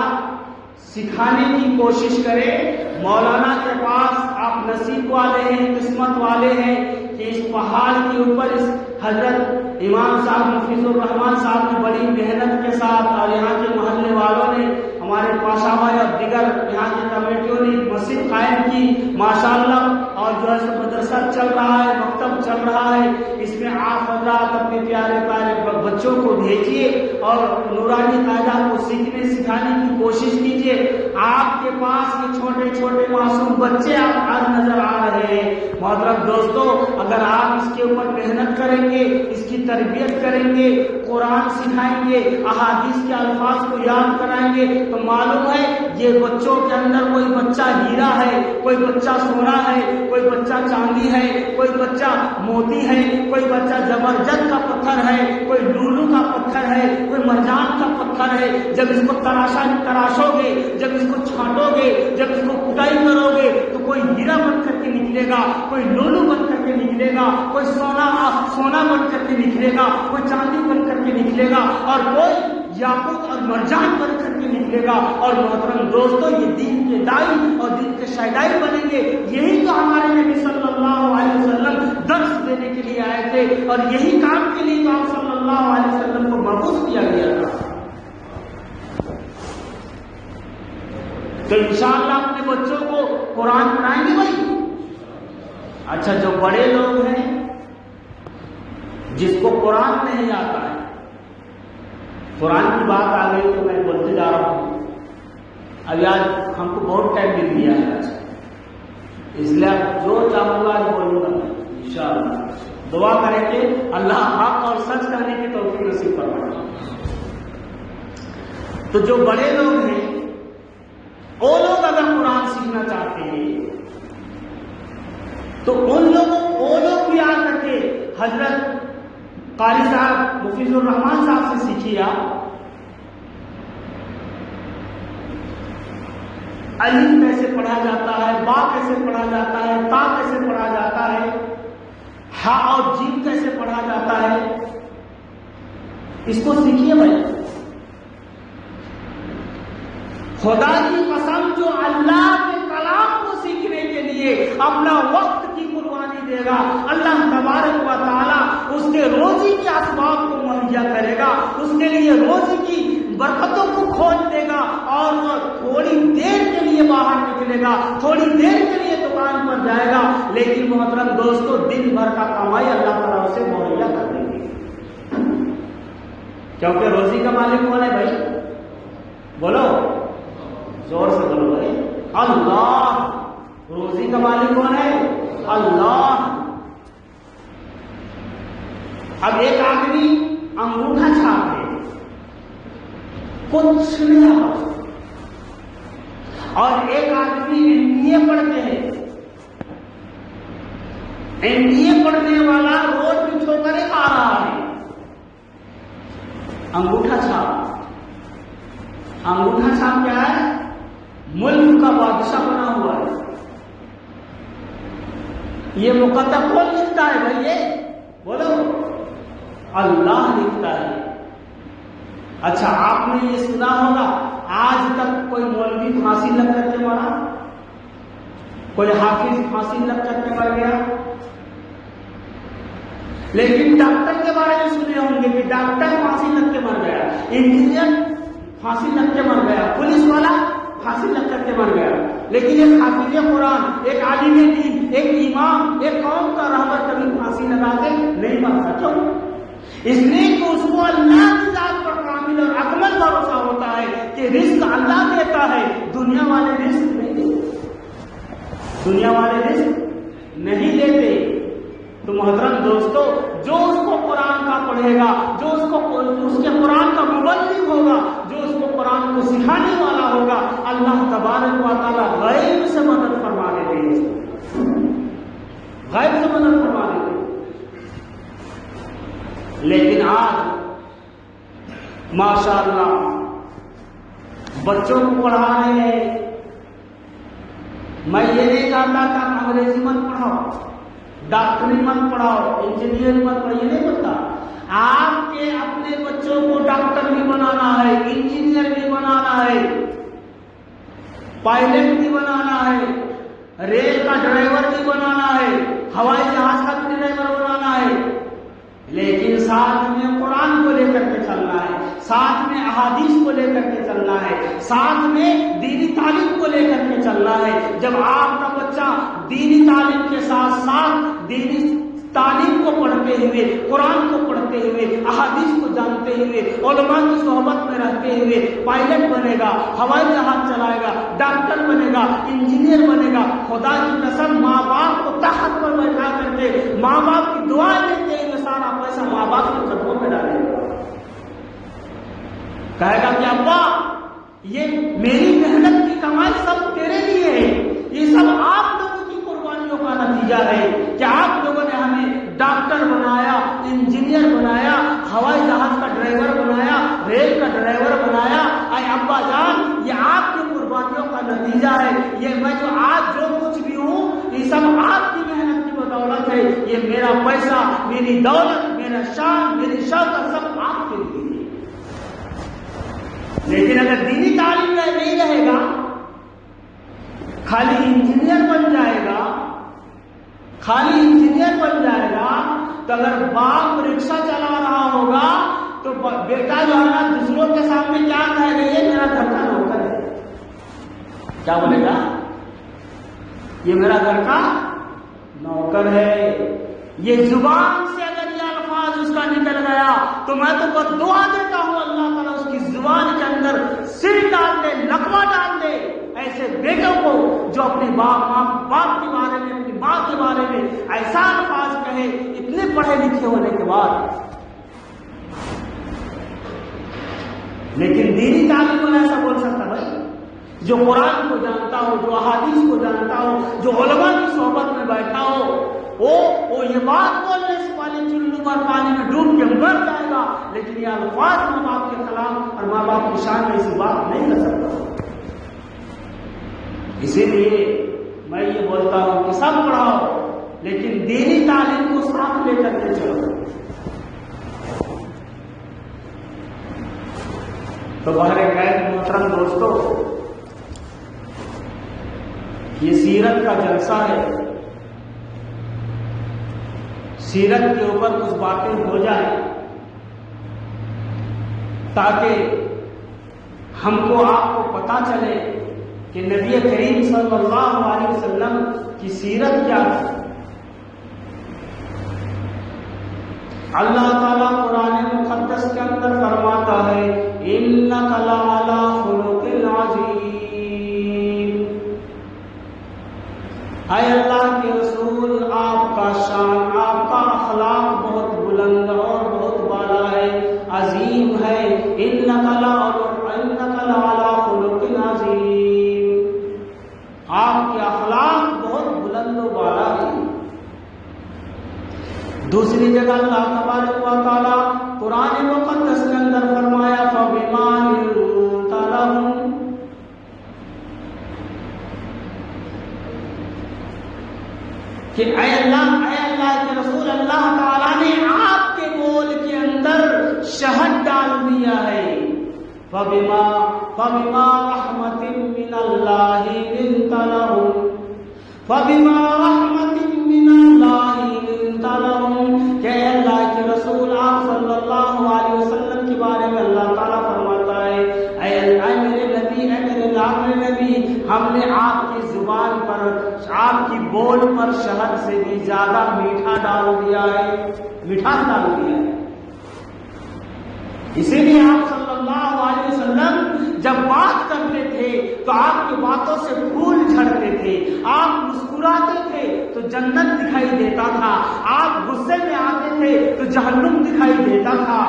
سکھانے کی کوشش کریں. مولانا کے پاس آپ نصیب والے ہیں، قسمت والے ہیں کہ اس پہاڑ کے اوپر اس حضرت امام صاحب مفیض الرحمان صاحب کی بڑی محنت کے ساتھ اور یہاں کے محلے والوں نے، ہمارے پاشا بھائی اور دیگر یہاں کی کمیٹیوں نے مسجد قائم کی ماشاءاللہ. اور جو ہے مدرسہ چل رہا ہے، مکتب چل رہا ہے. اس میں آپ حضرات اپنے پیارے بچوں کو بھیجیے اور نورانی قاعدہ کو سیکھنے سکھانے کی کوشش کیجیے. آپ کے پاس یہ چھوٹے چھوٹے معصوم بچے آپ آج نظر آ رہے ہیں. محترم دوستو، اگر آپ اس کے اوپر محنت کریں گے، اس کی تربیت کریں گے، قرآن سکھائیں گے، احادیث کے الفاظ کو یاد کرائیں گے، تو معلوم ہے یہ بچوں کے اندر کوئی بچہ ہیرا ہے، کوئی بچہ سونا ہے، کوئی بچہ چاندی ہے، کوئی بچہ موتی ہے، کوئی بچہ زبرجد کا پتھر ہے، کوئی لولو کا پتھر ہے، کوئی مرجان کا پتھر ہے. جب اس کو تراشو گے، جب اس کو چھانٹو گے، جب اس کو کٹائی کرو گے تو کوئی ہیرا بن کر کے نکلے گا، کوئی لولو بن کر کے نکلے گا، کوئی سونا بن کر کے نکلے گا، کوئی چاندی بن کر کے نکلے گا اور کوئی یاقوت اور مرجان بن کر کے نکلے گا. اور محترم دوستو، یہ دین کے دائی اور دین کے شہدائی بنیں گے. یہی تو ہمارے نبی صلی اللہ علیہ وسلم درس دینے کے لیے آئے تھے اور یہی کام کے لیے تو آپ صلی اللہ تو انشاءاللہ اپنے بچوں کو قرآن پڑھائیں گے بھائی. اچھا جو بڑے لوگ ہیں جس کو قرآن نہیں آتا ہے، قرآن کی بات آ گئی تو میں بولتے جا رہا ہوں. ابھی آج ہم کو بہت ٹائم مل گیا ہے، اس لیے جو چاہوں گا آج بولوں گا انشاءاللہ. دعا کریں کہ اللہ حق اور سچ کرنے کی توفیق نصیب فرمائے. تو جو بڑے لوگ ہیں وہ لوگ اگر قرآن سیکھنا چاہتے ہیں تو ان لوگوں وہ لوگ بھی آ کر کے حضرت قاری صاحب مفیض الرحمان صاحب سے سیکھیا. الف کیسے پڑھا جاتا ہے، با کیسے پڑھا جاتا ہے، تا کیسے پڑھا جاتا ہے، ہا اور جیم کیسے پڑھا جاتا ہے، اس کو سیکھیے بھائی. خدا کی قسم جو اللہ کے کلام کو سیکھنے کے لیے اپنا وقت کی قربانی دے گا، اللہ تبارک و تعالیٰ اس کے روزی کے اسباب کو مہیا کرے گا، اس کے لیے روزی کی برکتوں کو کھول دے گا، اور وہ تھوڑی دیر کے لیے باہر نکلے گا، تھوڑی دیر کے لیے دکان پر جائے گا، لیکن محترم دوستو دن بھر کا کمائی اللہ تعالیٰ اسے مہیا کر دیں گے. کیونکہ روزی کا مالک کون ہے بھائی؟ بولو زور سے بولو بھائی. اللہ. روزی کا مالک کون ہے؟ اللہ. اب ایک آدمی انگوٹھا چھاپ ہے، کچھ نہیں آتا، اور ایک آدمی MBA پڑھتے ہیں. MBA پڑھنے والا روڈ پہ ٹھوکریں آ رہا ہے. انگوٹھا چھاپ. انگوٹھا چھاپ کیا ہے؟ ملک کا بادشاہ بنا ہوا ہے. یہ مقدر کون لکھتا ہے بھائی؟ یہ بولو اللہ لکھتا ہے. اچھا آپ نے یہ سنا ہوگا آج تک کوئی مولوی پھانسی لگ کر کے مرا، کوئی حافظ پھانسی لگ کر کے مر گیا. لیکن ڈاکٹر کے بارے میں سنے ہوں گے کہ ڈاکٹر پھانسی لگ کے مر گیا، انجینئر پھانسی لگ کے مر گیا، پولیس والا پھانسی لگ کر کے مر گیا. لیکن ایک حافظ قرآن، ایک عالم دین، ایک امام، ایک قوم کا رہبر کبھی پھانسی لگا کے نہیں مرتا. کیوں؟ اس لیے کہ اس کو اللہ کی ذات پر کامل اور اکمل بھروسہ ہوتا ہے کہ رزق اللہ دیتا ہے، دنیا والے رزق نہیں دیتے، دنیا والے رزق نہیں دیتے. تو محترم دوستو جو اس کو قرآن کا پڑھے گا، جو اس کے قرآن کا مبلغ ہوگا، جو اس کو قرآن کو سکھانے والا ہوگا، اللہ تبارک و تعالیٰ غیب سے مدد فرما دیتے ہیں، غیب سے مدد فرما دیتے ہیں. لیکن آج ماشاءاللہ بچوں کو پڑھا رہے ہیں. میں یہ نہیں چاہتا کہ انگریزی مت پڑھاؤ، ڈاکٹری مت پڑھاؤ، انجینئر مت پڑھاؤ، یہ نہیں بولتا. آپ کے اپنے بچوں کو ڈاکٹر بھی بنانا ہے، انجینئر بھی بنانا ہے، پائلٹ بھی بنانا ہے، ریل کا ڈرائیور بھی بنانا ہے، ہوائی جہاز کا بھی ڈرائیور بنانا ہے. لیکن ساتھ میں قرآن کو لے کر کے چلنا ہے، ساتھ میں احادیث کو لے کر کے چلنا ہے، ساتھ میں دینی تعلیم کو لے کر کے چلنا ہے. جب آپ کا بچہ دینی تعلیم کے ساتھ ساتھ دینی تعلیم کو پڑھتے ہوئے، قرآن کو پڑھتے ہوئے، احادیث کو جانتے ہوئے، علماء کی صحبت میں رہتے ہوئے پائلٹ بنے گا، ہوائی جہاز چلائے گا، ڈاکٹر بنے گا، انجینئر بنے گا، خدا کی قسم ماں باپ کو تخت پر بیٹھا کر کے ماں باپ کی دعائیں لیتے ہوئے سارا پیسہ ماں باپ کے قدموں میں ڈالے گا. کہے گا کہ ابا یہ میری محنت کی کمائی سب تیرے لیے ہے، یہ سب آپ لوگوں کی قربانیوں کا نتیجہ ہے کہ آپ لوگوں نے ہمیں ڈاکٹر بنایا، انجینئر بنایا، ہوائی جہاز کا ڈرائیور بنایا، ریل کا ڈرائیور بنایا. اے ابا جان یہ آپ کی قربانیوں کا نتیجہ ہے. یہ میں جو آج جو کچھ بھی ہوں یہ سب آپ کی محنت کی بدولت ہے. یہ میرا پیسہ، میری دولت، میرا شان، میری شوکت سب آپ کے لیے. لیکن اگر دینی تعلیم میں نہیں رہے گا، خالی انجینئر بن جائے گا، خالی انجینئر بن جائے گا، تو اگر باپ رکشہ چلا رہا ہوگا تو بیٹا جو ہے نا دوسروں کے سامنے کیا کہے گا؟ یہ میرا گھر کا نوکر ہے. کیا بولے گا؟ یہ میرا گھر کا نوکر ہے. یہ زبان سے اگر یہ الفاظ اس کا نکل گیا تو میں تو بس دعا دیتا ہوں اللہ تعالیٰ اس کی زبان کے اندر سر ڈال دے، لقمہ ڈال دے ایسے بیٹوں کو جو اپنے باپ کے بارے میں، اپنی ماں کے بارے میں ایسا الفاظ کہے اتنے پڑھے لکھے ہونے کے بعد. لیکن دینی تعلیم میں ایسا بول سکتا بھائی؟ جو قرآن کو جانتا ہو، جو احادیث کو جانتا ہو، جو علماء کی صحبت میں بیٹھا ہو، وہ یہ بات بولنے سے پہلے چلو بھر پانی میں ڈوب کے مر جائے گا، لیکن یہ الفاظ ماں باپ کے خلاف اور ماں باپ کی شان میں ایسی بات نہیں کر سکتا. اسی لیے میں یہ بولتا ہوں کہ سب پڑھاؤ لیکن دینی تعلیم کو ساتھ لے کر کے چلو. تو بہر خیر محترم دوستو، یہ سیرت کا جلسہ ہے. سیرت کے اوپر کچھ باتیں ہو جائیں تاکہ ہم کو آپ کو پتا چلے کہ نبی کریم صلی اللہ علیہ وسلم کی سیرت کیا ہے. اللہ تعالیٰ قرآن مقدس کے اندر فرماتا ہے اِنَّكَ لَعَلَىٰ خُلُقٍ عَظِيمٍ. اے اللہ کے رسول، آپ کا شان، آپ کا اخلاق بہت بلند اور بہت بالا ہے، عظیم ہے. اِنَّكَ لَعَلَىٰ خُلُقٍ عَظِيمٍ. آپ کے اخلاق بہت بلند و بالا ہے. دوسری جگہ اللہ تبارک و تعالیٰ قرآن مقدس کے اندر فرمایا فَبِمَا لِنتَ لَهُمْ، کہ اے اللہ کے رسول، اللہ تعالیٰ نے آپ کے بول کے اندر شہد ڈال دیا ہے. فَبِمَا رَحْمَةٍ مِّنَ اللَّهِ لِنتَ لَهُمْ، فَبِمَا رَحْمَةٍ مِّنَ اللَّهِ لِنتَ لَهُمْ. کہ اللہ کے رسول آپ صلی اللہ علیہ وسلم کے بارے میں اللہ تعالیٰ فرماتا ہے اے میرے نبی، ہم نے آپ کی زبان پر، آپ کی بول پر شہد سے بھی زیادہ میٹھا ڈال دیا ہے، مٹھاس ڈال دیا ہے. اسی لیے آپ صلی اللہ علیہ وسلم جب بات کرتے تھے تو آپ کی باتوں سے پھول جھڑتے تھے، آپ مسکراتے تھے تو جنت دکھائی دیتا تھا، آپ غصے میں آتے تھے تو جہنم دکھائی دیتا تھا،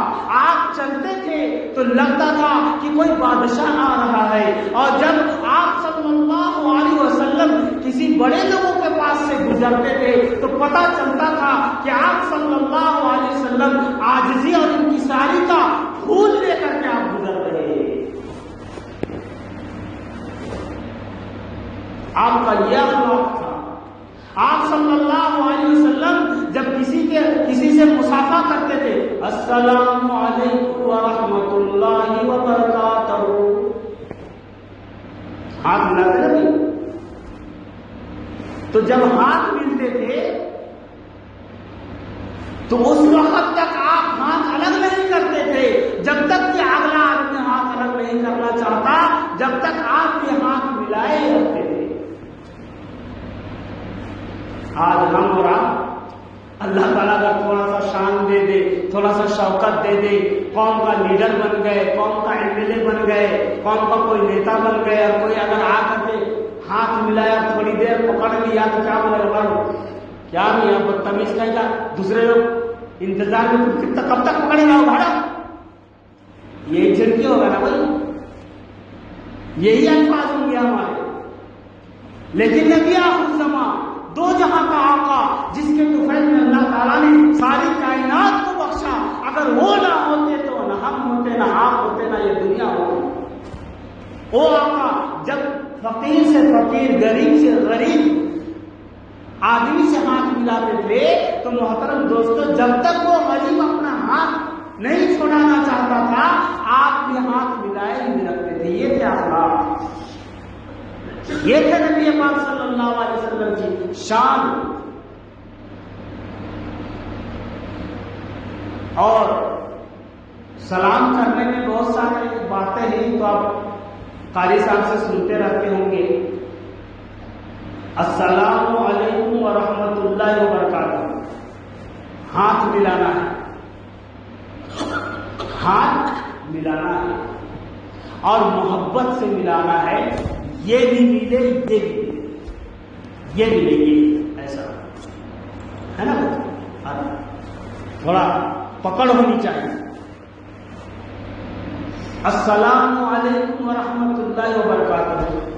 آپ چلتے تھے تو لگتا تھا کہ کوئی بادشاہ آ رہا ہے. اور جب آپ صلی اللہ علیہ وسلم کسی بڑے لوگوں کے پاس سے گزرتے تھے تو پتہ چلتا تھا کہ آپ صلی اللہ علیہ وسلم عاجزی اور انکساری کا پھول لے کر کے آپ گزر رہے ہیں. آپ کا یہ اخلاق تھا. آپ صلی اللہ علیہ وسلم جب کسی سے مصافحہ کرتے تھے السلام علیکم ورحمۃ اللہ وبرکاتہ، ہاتھ ملاتے تھے. تو جب ہاتھ ملتے تھے تو اس وقت تک آپ ہاتھ الگ نہیں کرتے تھے جب تک کہ اگلا آدمی ہاتھ الگ نہیں کرنا چاہتا، جب تک آپ یہ ہاتھ ملائے رکھتے تھے. آج ہم اور آپ اللہ تعالیٰ کا تھوڑا سا شان دے دے، تھوڑا سا شوکت دے دے، قوم کا لیڈر بن گئے، قوم کا MLA بن گئے، قوم کا کوئی نیتا بن گئے، اور کوئی اگر آ کر کے ہاتھ ملایا تھوڑی دیر پکڑ لیا تو کیا بولے گا؟ کیا نہیں آپ بدتمیز کہیں گا؟ دوسرے لوگ انتظار میں کتنا کب تک پکڑے گا وہ بھاڑا؟ یہی جھڑکی ہوگا نا بھائی، یہی الفاظ ہوں گے ہمارے. لیکن نبی آخر زمان، دو جہاں کا آقا، جس کے طفیل میں اللہ تعالیٰ نے ساری کائنات کو بخشا، اگر وہ نہ ہوتے تو نہ ہم ہوتے، نہ آپ ہوتے، نہ یہ دنیا ہوتی. وہ آقا جب فقیر سے فقیر، غریب سے غریب آدمی سے ہاتھ ملاتے تھے تو محترم دوستو، جب تک وہ غریب اپنا ہاتھ نہیں چھوڑانا چاہتا تھا آپ بھی ہاتھ ملائے ہی رکھتے تھے. یہ تھے اخلاق، یہ تھے نبی پاک صلی اللہ علیہ وسلم کی شان. اور سلام کرنے میں بہت ساری باتیں ہیں تو آپ قاری صاحب سے سنتے رہتے ہوں گے. السلام علیکم ورحمۃ اللہ وبرکاتہ، ہاتھ ملانا ہے، ہاتھ ملانا ہے اور محبت سے ملانا ہے. یہ بھی ملے، یہ بھی ملے، یہ ملے، یہ ایسا ہے نا. تھوڑا پکڑ ہونی چاہیے. السلام علیکم ورحمۃ اللہ وبرکاتہ.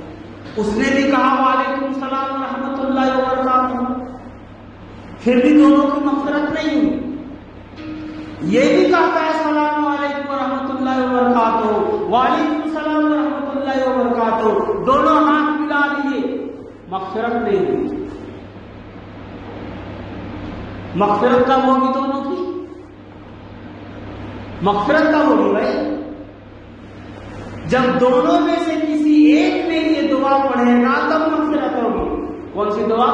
اس نے بھی کہا وعلیکم السلام ورحمۃ اللہ وبرکاتہ، پھر بھی دونوں کی مغفرت نہیں ہوئی. یہ بھی کہتا ہے السلام علیکم ورحمۃ اللہ وبرکاتہ، وعلیکم السلام ورحمۃ اللہ وبرکاتہ، دونوں ہاتھ ملا لیے، مغفرت نہیں ہوئی. مغفرت کب ہوگی دونوں کی؟ مغفرت کب ہوگی بھائی؟ جب دونوں میں سے کسی ایک نے یہ دعا پڑھے گا تب مغفرت ہوگی. کون سی دعا؟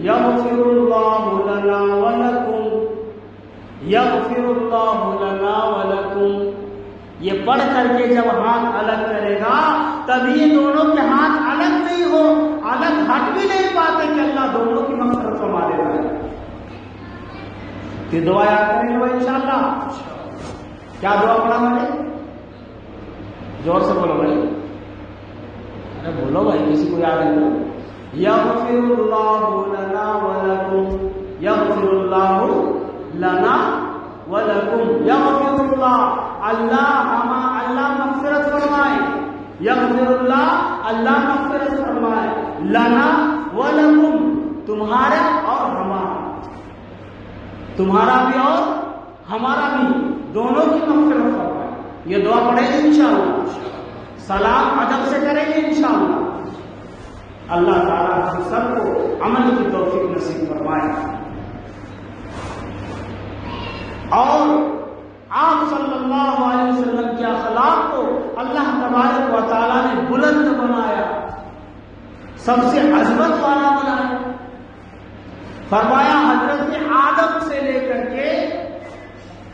یغفر اللہ لنا ولکم، یغفر اللہ لنا ولکم. یہ پڑھ کر کے جب ہاتھ الگ کرے گا تب یہ دونوں کے ہاتھ الگ نہیں ہو، الگ ہٹ بھی نہیں پاتے کہ اللہ دونوں کی مغفرت فرما دے گا. یہ دعا یاد کریں گے انشاءاللہ. کیا دعا پڑھا میں نے؟ زور سے بولو بھائی. ارے بولو بھائی، کسی کو یاد ہے تو. یغفر اللہ لنا ولکم، یغفر اللہ لنا ولکم، یغفر اللہ، اللہ مغفرت فرمائے. یغفر اللہ مغفرت فرمائے. لنا ولکم، تمہارا اور ہمارا، تمہارا بھی اور ہمارا بھی، دونوں کی مغفرت فرمائے. یہ دعا پڑھیں گے انشاءاللہ. سلام ادب سے کریں گے انشاءاللہ. اللہ تعالیٰ ہم سب کو عمل کی توفیق نصیب فرمائے. اور آپ صلی اللہ علیہ وسلم کے اخلاق کو اللہ تبارک و تعالیٰ نے بلند بنایا، سب سے عظمت والا بنایا. فرمایا حضرت آدم سے لے کر کے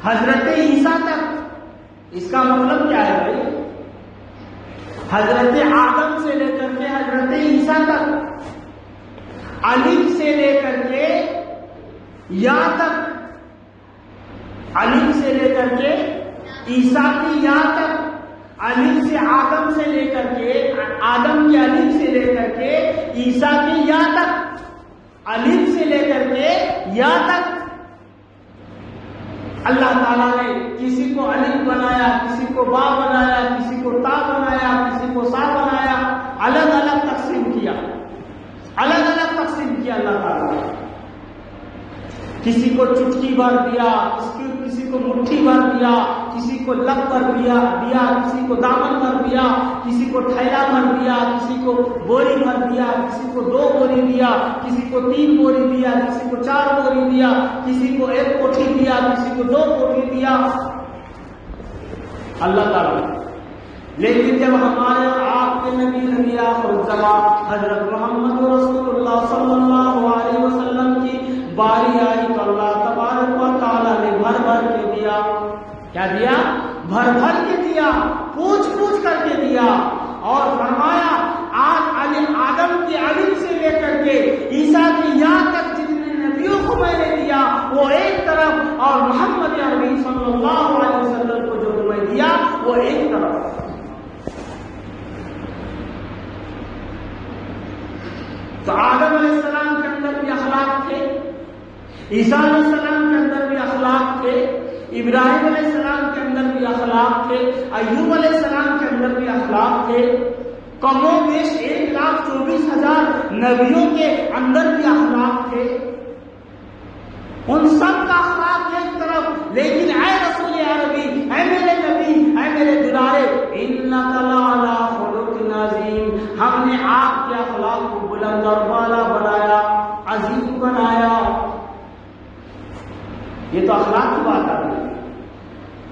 حضرت عیسیٰ تک. اس کا مطلب کیا ہے بھائی؟ حضرت آدم سے لے کر کے حضرت عیسیٰ تک، الف سے لے کر کے یا تک، الف سے لے کر کے عیسیٰ کی یا تک، الف سے آدم سے لے کر کے، آدم کی الف سے لے کر کے عیسیٰ کی یا تک، الف سے لے کر کے یا تک. اللہ تعالیٰ نے کسی کو الف بنایا، کسی کو با بنایا، کسی کو تا بنایا، کسی کو سا بنایا، الگ الگ تقسیم کیا، الگ الگ تقسیم کیا اللہ تعالیٰ نے. کسی کو چٹکی بھر دیا، کسی کو مٹھی بھر دیا، کسی کو لب بھر دیا، کسی کو دامن بھر دیا، کسی کو تھیلا بھر دیا، کسی کو بوری بھر دیا، کسی کو 2 بوری دیا، کسی کو 3 بوری دیا، کسی کو 4 بوری دیا، کسی کو 1 کوٹھی دیا، کسی کو 2 کوٹھی دیا. اللہ تعالیٰ. لیکن جب ہمارے اور آپ کے نبی آخر الزمان حضرت محمد رسول اللہ صلی اللہ علیہ وسلم کی باری آئی تو اللہ تبارک و تعالیٰ نے بھر بھر کے دیا. کیا دیا؟ بھر بھر کے دیا، پوچھ پوچھ کر کے دیا. اور فرمایا آدم کی الف سے لے کر کے عیسیٰ کی یا تک جتنے نبیوں کو میں نے دیا وہ ایک طرف، اور محمد عربی صلی اللہ علیہ وسلم کو جو میں دیا وہ ایک طرف. تو آدم علیہ السلام کے اندر بھی اخلاق تھے، عیسیٰ علیہ السلام کے اندر بھی اخلاق تھے، ابراہیم علیہ السلام کے اندر بھی اخلاق تھے، ایوب علیہ السلام کے اندر بھی اخلاق تھے. کم و بیش 1,24,000 نبیوں کے اندر بھی اخلاق تھے. ان سب کا اخلاق ایک طرف، لیکن اے رسول عربی، اے میرے نبی، اے میرے دلارے، انک لعلی خلق عظیم، ہم نے آپ کے اخلاق کو بلند اور بالا بنایا، عظیم بنایا. یہ تو اخلاق کی بات آ رہی ہے.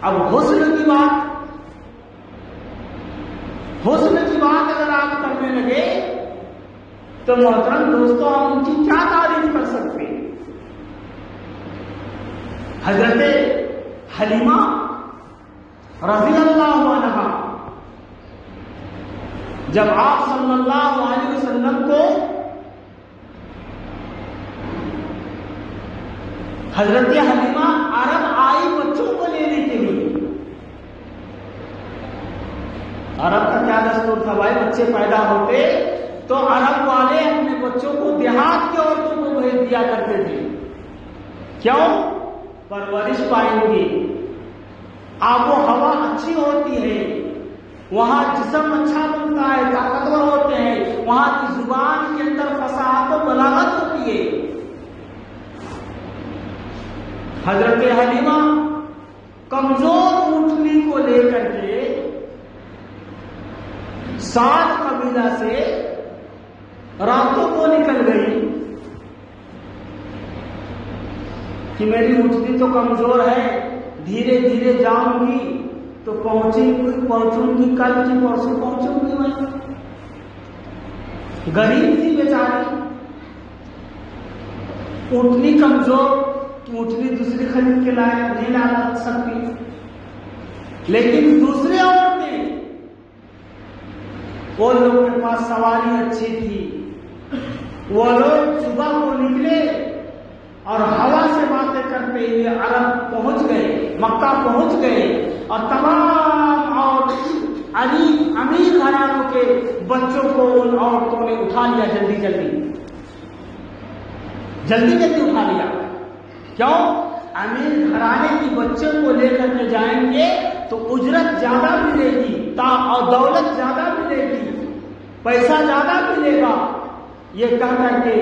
اب حسن کی بات، حسن کی بات اگر آپ کرنے لگے تو محترم دوستوں ہم ان کی کیا تعریف کر سکتے ہیں. حضرت حلیمہ رضی اللہ عنہا جب آپ صلی اللہ علیہ وسلم کو حضرت حلیمہ عرب آئی بچوں کو لینے کے لیے. عرب کا کیا دستور تھا بھائی؟ بچے پیدا ہوتے تو عرب والے اپنے بچوں کو دیہات کی عورتوں کو بھیج دیا کرتے تھے. کیوں؟ پرورش پائیں گے، آب و ہوا اچھی ہوتی ہے، وہاں جسم اچھا بنتا ہے، طاقتور ہوتے ہیں، وہاں کی زبان کے اندر فصاحت و بلاغت ہوتی ہے. حضرت حلیمہ کمزور اونٹنی کو لے کر کے سعد قبیلہ سے راتوں کو نکل گئی کہ میری اونٹنی تو کمزور ہے، دھیرے دھیرے جاؤں گی تو پہنچوں گی کل کی پرسوں پہنچوں گی. میں غریب تھی بیچاری، اونٹنی کمزور، اونٹنی دوسری خرید کے لائے نہیں لا سکتی. لیکن دوسرے عورتیں، وہ لوگ کے پاس سواری اچھی تھی، وہ لوگ صبح کو نکلے اور ہوا سے باتیں کرتے ہوئے عرب پہنچ گئے، مکہ پہنچ گئے، اور تمام اور امیر گھرانوں کے بچوں کو ان عورتوں نے اٹھا لیا، جلدی جلدی اٹھا لیا. کیوں؟ امیر گھرانے کی بچوں کو لے کر کے جائیں گے تو اجرت زیادہ ملے گی اور دولت زیادہ ملے گی، پیسہ زیادہ ملے گا. یہ کہہ کر کے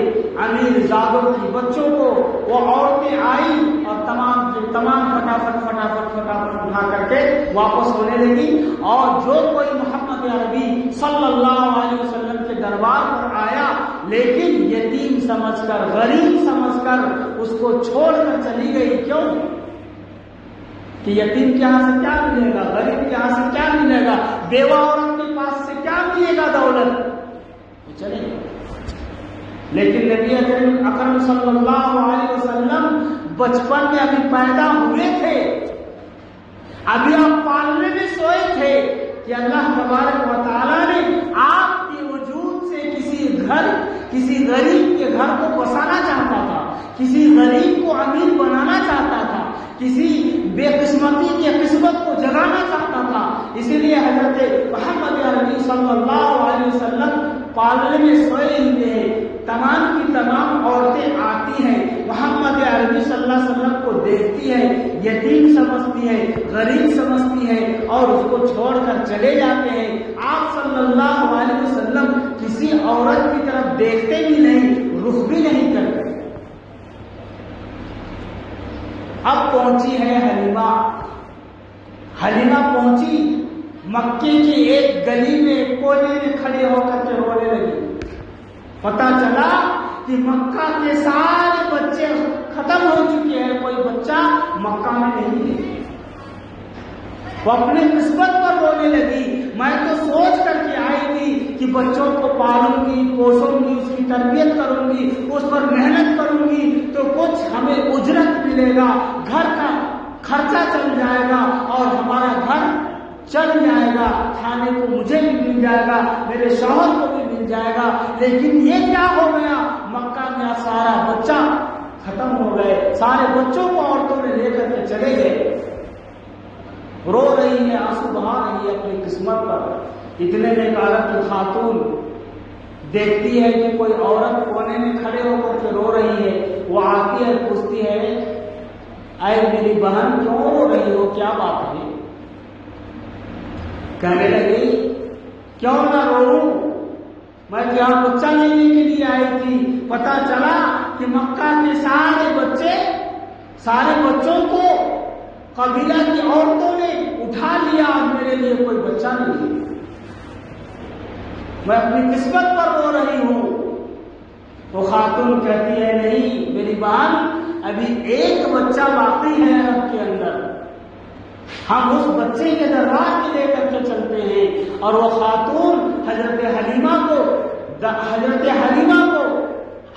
امیر زادوں کی بچوں کو وہ عورتیں آئی اور تمام فٹافٹ اٹھا کر کے واپس ہونے لگی. اور جو کوئی محمد عربی صلی اللہ علیہ وسلم کے دربار پر آیا لیکن یتیم سمجھ کر، غریب سمجھ کر اس کو چھوڑ کر چلی گئی. کیوں؟ کہ یتیم کے یہاں سے کیا ملے گا، غریب کے یہاں سے کیا ملے گا، بیوہ عورت کے پاس سے کیا ملے گا دولت، چلے گا. لیکن نبی اکرم صلی اللہ علیہ وسلم بچپن میں ابھی پیدا ہوئے تھے، ابھی آپ پالنے میں سوئے تھے کہ اللہ تبارک و تعالیٰ نے آپ کے وجود سے کسی غریب کے گھر کو بسانا چاہتا تھا، کسی غریب کو امیر بنانا چاہتا تھا، کسی بے قسمتی کی قسمت کو جگانا چاہتا تھا. اسی لیے حضرت محمد عربی صلی اللہ علیہ وسلم پالنے میں سوئے ہوئے ہیں. تمام کی تمام عورتیں آتی ہیں، محمد عربی صلی اللہ علیہ وسلم کو دیکھتی ہے، یتیم سمجھتی ہے، غریب سمجھتی ہے اور اس کو چھوڑ کر چلے جاتے ہیں. آپ صلی اللہ علیہ وسلم کسی عورت کی طرف دیکھتے بھی نہیں، رخ بھی نہیں کرتے. اب پہنچی ہے حلیمہ پہنچی مکے کی ایک گلی میں، کونے میں کھڑے ہو کر کے رونے لگی. پتا چلا کہ مکہ کے سارے بچے ختم ہو چکے ہیں، کوئی بچہ مکہ میں نہیں ہے. وہ اپنے قسمت پر رونے لگی. میں تو سوچ کر کے آئی تھی کہ بچوں کو پالوں گی، پوسوں گی، اس کی تربیت کروں گی، اس پر محنت کروں گی تو کچھ ہمیں اجرت ملے گا، گھر کا خرچہ چل جائے گا اور ہمارا گھر چل جائے گا، کھانے کو مجھے بھی مل جائے گا، میرے شوہر کو بھی مل جائے گا. لیکن یہ کیا ہو گیا؟ مکہ میں سارا بچہ ختم ہو گئے، سارے بچوں کو عورتوں نے لے کر کے چلے گئے. رو رہی ہے، آنسو بہا رہی ہے اپنی قسمت پر. اتنے میں ایک عورت کی خاتون دیکھتی ہے کہ کوئی عورت کونے میں کھڑے ہو کر کے رو رہی ہے. وہ آتی ہے، پوچھتی ہے، اے میری بہن کیوں رو رہی ہو، کیا بات ہے؟ کہنے لگی کیوں نہ رو، میں یہاں بچہ لینے کے لیے آئی تھی، پتا چلا کہ مکہ کے سارے بچوں کو قبیلہ کی عورتوں نے اٹھا لیا اور میرے لیے کوئی بچہ نہیں ہے، میں اپنی قسمت پر رو رہی ہوں. وہ خاتون کہتی ہے نہیں میری بہن، ابھی ایک بچہ باقی ہے رب کے اندر، ہم اس بچے کے دربار میں لے کر کے چلتے ہیں. اور وہ خاتون حضرت حلیمہ کو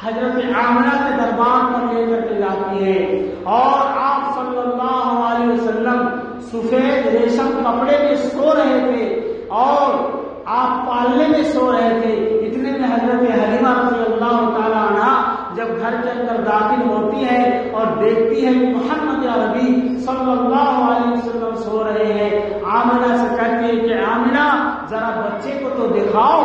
حضرت آمنہ کے دربار پر لے کر کے جاتی ہے. اور آپ صلی اللہ علیہ وسلم سفید ریشم کپڑے میں سو رہے تھے اور آپ پالنے میں سو رہے تھے. اتنے میں حضرت حلیمہ رضی اللہ تعالی عنہ جب جب گھر کے اندر داخل ہوتی ہے اور دیکھتی ہے کہ محمد عربی صلی اللہ علیہ وسلم سو رہے ہیں، آمنہ سے کہتی ہے کہ آمنہ ذرا بچے کو تو دکھاؤ۔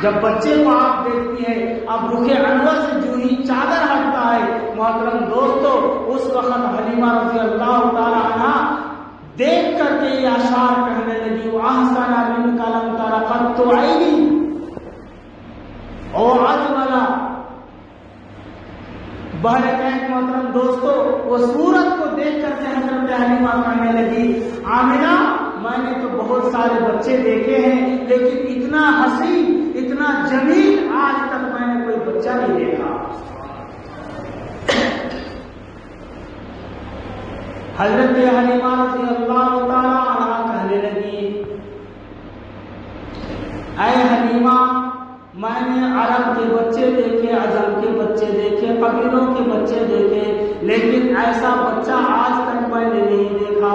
جب بچے کو آپ دیکھتی ہے، اب رخ انور سے جو ہی چادر ہٹتا ہے، محترم دوستو، اس وقت حلیمہ رضی اللہ تعالی عنہ دیکھ کر کے یہ اشعار کہنے لگی، وَأَحْسَنَ مِنْكَ لَمْ تَرَ قَطُّ عَيْنِي اور اجملا۔ بہرکیف محترم دوستو، وہ صورت کو دیکھ کر کے حضرت حلیمہ کہنے لگی، آمنہ میں نے تو بہت سارے بچے دیکھے ہیں، لیکن اتنا حسین، اتنا جمیل آج تک میں نے کوئی بچہ نہیں دیکھا۔ حضرت حلیمہ رضی اللہ تعالی عنہا کہنے لگی، اے حلیمہ میں نے عرب کے بچے دیکھے، عجم کے بچے دیکھے، قبیلوں کے بچے دیکھے، لیکن ایسا بچہ آج تک میں نے نہیں دیکھا۔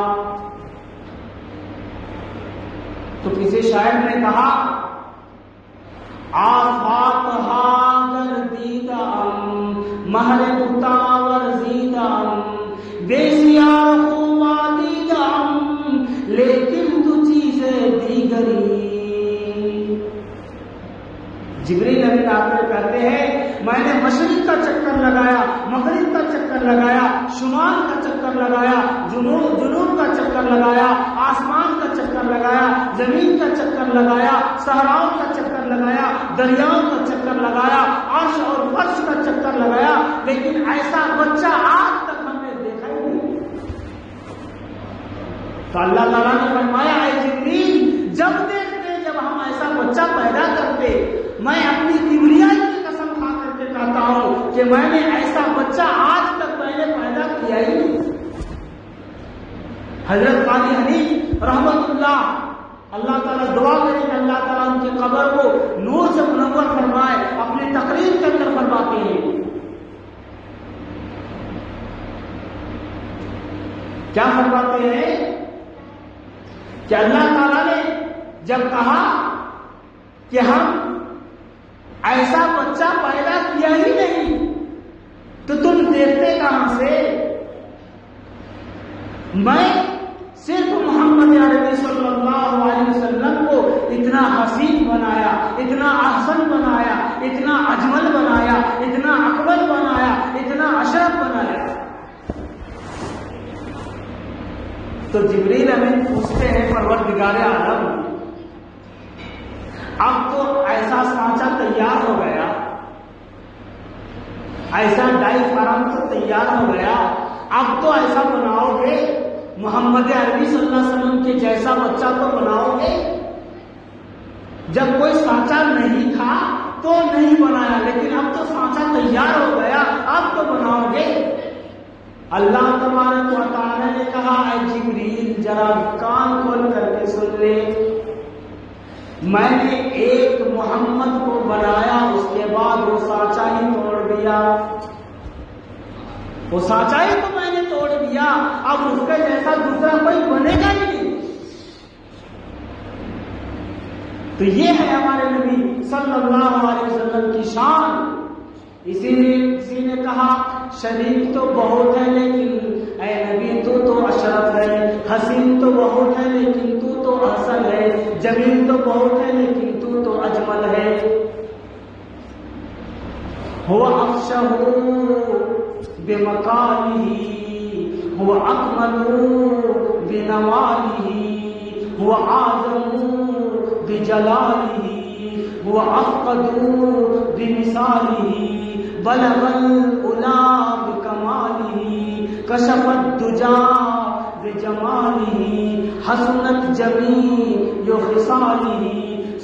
تو کسی شاعر نے کہا، آفات ہاگر دیدم مہر کتاور زیدم بیسیار خوبا دیدم لیکن تو چیزیں دیگری۔ جبریل امین آتے کہتے ہیں میں نے مشرق کا چکر لگایا، مغرب کا چکر لگایا، شمال کا چکر لگایا، جنوب کا چکر لگایا، آسمان کا چکر لگایا، زمین کا چکر لگایا، صحراؤں کا چکر لگایا، دریاؤں کا چکر لگایا، عرش اور فرش کا چکر لگایا، لیکن ایسا بچہ آج تک ہم نے دیکھا ہی نہیں۔ تو اللہ تعالیٰ نے فرمایا، اے جبریل جب دیکھتے جب ہم ایسا بچہ پیدا کرتے، میں اپنی کبریائی کی قسم کھا کر کے کہتا ہوں کہ میں نے ایسا بچہ آج تک میں نے پیدا کیا ہی نہیں۔ حضرت قاضی حنیف رحمت اللہ تعالیٰ دعا کرے کہ اللہ تعالیٰ ان کی قبر کو نور سے منور فرمائے، اپنی تقریر کے اندر فرماتے ہیں، کیا فرماتے ہیں کہ اللہ تعالیٰ نے جب کہا کہ ہم ایسا بچہ پیدا کیا ہی نہیں تو تم دیکھتے کہاں سے؟ میں صرف محمد عربی صلی اللہ علیہ وسلم کو اتنا حسین بنایا، اتنا احسن بنایا، اتنا اجمل بنایا، اتنا اکمل بنایا، اتنا اشرف بنایا۔ تو جبریل امین پوچھتے ہیں پروردگار عالم، اب تو ایسا سانچہ تیار ہو گیا، ایسا ڈائی فارم تو تیار ہو گیا، اب تو ایسا بناؤ گے محمد عربی صلی اللہ علیہ وسلم کے جیسا بچہ تو بناؤ گے۔ جب کوئی سانچہ نہیں تھا تو نہیں بنایا، لیکن اب تو سانچہ تیار ہو گیا، اب تو بناؤ گے۔ اللہ تبارک و تعالی نے کہا، اے جبریل ذرا کان کھول کر کے سن لے، میں نے ایک محمد کو بنایا، اس کے بعد وہ سانچہ ہی توڑ دیا، وہ سانچہ ہی تو میں نے توڑ دیا، اب اس کے جیسا دوسرا کوئی بنے گا ہی نہیں۔ تو یہ ہے ہمارے نبی صلی اللہ علیہ وسلم کی شان۔ اسی لیے کسی نے کہا شریف تو بہت ہے لیکن اے نبی تو اشرف ہے، حسین تو بہت ہے لیکن تو احسن ہے، جمیل تو بہت ہے لیکن تو اجمل ہے۔ هو افشہ بمقالہ، هو اکمل بنوالہ، هو اعظم بجلالہ، هو افقد بمثالہ، بلغ العلا بکمالہ، کشف الدجا بجمالہ، حسنت جمیع خصالہ،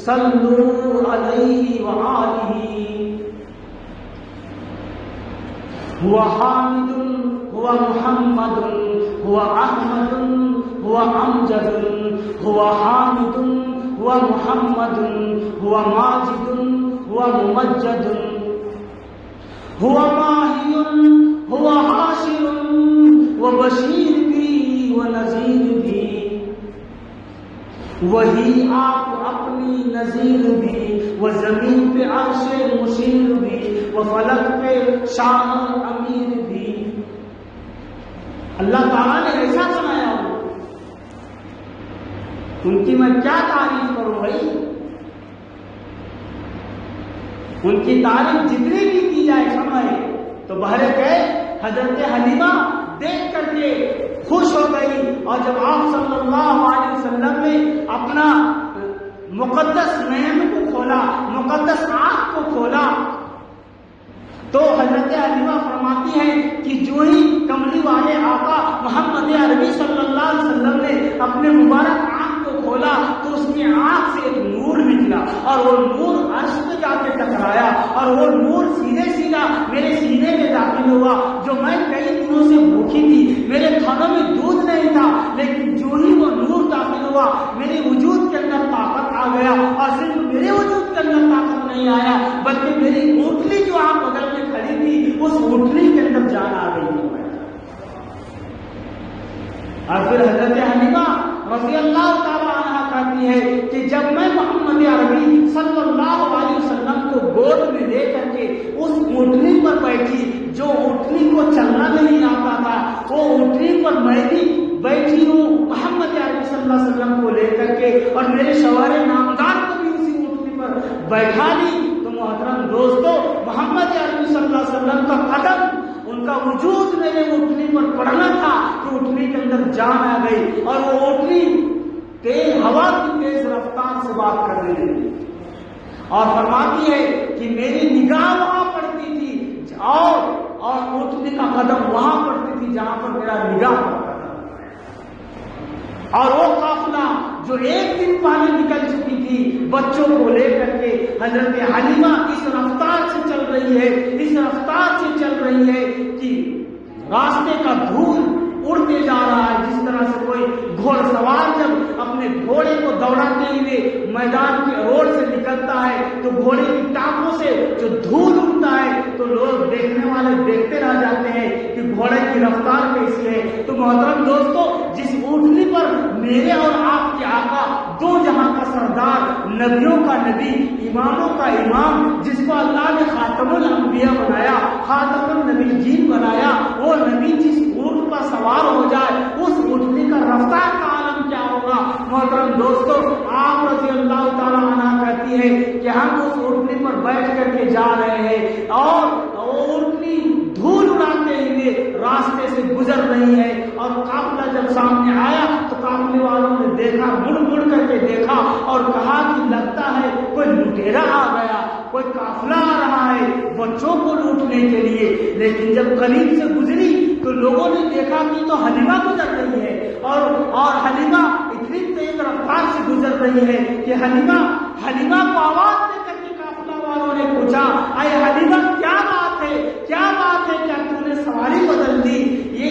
صلوا علیہ وآلہ۔ هو حامد، هو محمد، هو احمد، هو امجد، هو حامد، هو محمد، هو ماجد، هو ممجد، هو ماہی، هو حاشر وبشیر بھی ونذیر بھی، وہی آپ اپنی نذیر بھی، وہ زمین پہ عرش مشیر بھی، وہ فلک پہ شاہ امیر بھی. اللہ تعالیٰ نے ایسا بنایا ہو، ان کی میں کیا تعریف کروں بھائی. ان کی تعریف جتنی بھی کی جائے کم ہے. تو بہرے کہ حضرت حلیمہ دیکھ کر کے خوش ہو گئی، اور جب آپ صلی اللہ علیہ وسلم نے اپنا مقدس نین کو کھولا، مقدس آنکھ کو کھولا، تو حضرت حلیمہ فرماتی ہے کہ جو ہی کملی والے آقا محمد عربی صلی اللہ علیہ وسلم نے اپنے مبارک آنکھ کو کھولا تو اس کی آنکھ سے ایک نور نکلا، اور وہ نور عرش پہ جا کے ٹکرایا، اور وہ نور سیدھے سیدھا میرے سینے میں داخل ہوا. جو میں کئی دنوں سے بھوکی تھی، میرے کھانوں میں دودھ نہیں تھا، لیکن جو ہی وہ نور داخل ہوا میرے وجود کے اندر طاقت آ گیا. اور صرف میرے وجود کے اندر طاقت نہیں آیا بلکہ میری اونٹلی جو آپ بغل میں کھڑی تھی اس اونٹلی کے اندر جان آ گئی. اور پھر حضرت حلیمہ رضی اللہ تعالی عنہ کہتی ہے کہ جب میں محمد عربی صلی اللہ علیہ وسلم کو گود میں لے کر کے اس اونٹنی پر بیٹھی، جو اونٹنی کو چلنا نہیں آتا تھا، وہ اونٹنی پر میں بھی بیٹھی ہوں محمد عربی صلی اللہ علیہ وسلم کو لے کر کے، اور میرے شوہر نامدار کو بھی اسی اونٹنی پر بیٹھا لی. تو محترم دوستو، محمد عربی صلی اللہ علیہ وسلم کا قدم، ان کا وجود میرے اونٹنی پر پڑنا تھا کہ اونٹنی کے اندر جان آ گئی، اور وہ اونٹنی تیز ہوا کی تیز رفتار سے بات کرنے لگی، اور فرماتی ہے کہ میری نگاہ وہاں پڑتی تھی اور اونٹنی کا قدم وہاں پڑتی تھی جہاں پر میرا نگاہ پڑتا تھا. اور وہ قافلہ جو ایک دن پہلے نکل چکی تھی بچوں کو لے کر کے، حضرت حلیمہ اس رفتار سے چل رہی ہے، اس رفتار سے چل رہی ہے کہ راستے کا دھول اڑتے جا رہا ہے. جس طرح سے کوئی گھوڑ سوار جب اپنے گھوڑے کو دوڑاتے ہوئے میدان کے روڈ سے نکلتا ہے تو گھوڑے کی ٹانگوں سے جو دھول اڑتا ہے تو لوگ دیکھنے والے دیکھتے رہ جاتے ہیں کہ گھوڑے کی رفتار کیسی ہے. تو محترم دوستو، جس اونٹنی پر میرے اور آپ کے آقا دو جہاں کا سردار، نبیوں کا نبی، اماموں کا امام، جس کو اللہ نے خاتم الانبیاء بنایا، خاتم النبیین بنایا، وہ نبی جس اونٹ پر سوار ہو جائے اس اونٹنی کا رفتار کا عالم کیا ہوگا. محترم دوستو، آپ رضی اللہ تعالیٰ عنہ کہتی ہے کہ ہم اس اونٹنی پر بیٹھ کر کے جا رہے ہیں، اور اونٹنی دھول اڑاتے ہوئے راستے سے گزر رہی ہے. اور قافلہ جب سامنے آیا تو قافلے والوں نے دیکھا، مڑ مڑ کر کے دیکھا اور کہا کہ لگتا ہے کوئی لٹیرا آ گیا، کوئی قافلہ آ رہا ہے بچوں کو لوٹنے کے لیے. لیکن جب قریب سے گزری تو لوگوں نے دیکھا کہ تو حلیمہ گزر رہی ہے، اور حلیمہ اتنی تیز رفتار سے گزر رہی ہے کہ حلیمہ کو آواز دے کر کے قافلہ والوں نے پوچھا، اے حلیمہ کیا بات ہے، کیا بات ہے، کیا تم نے سواری بدل دی؟ یہ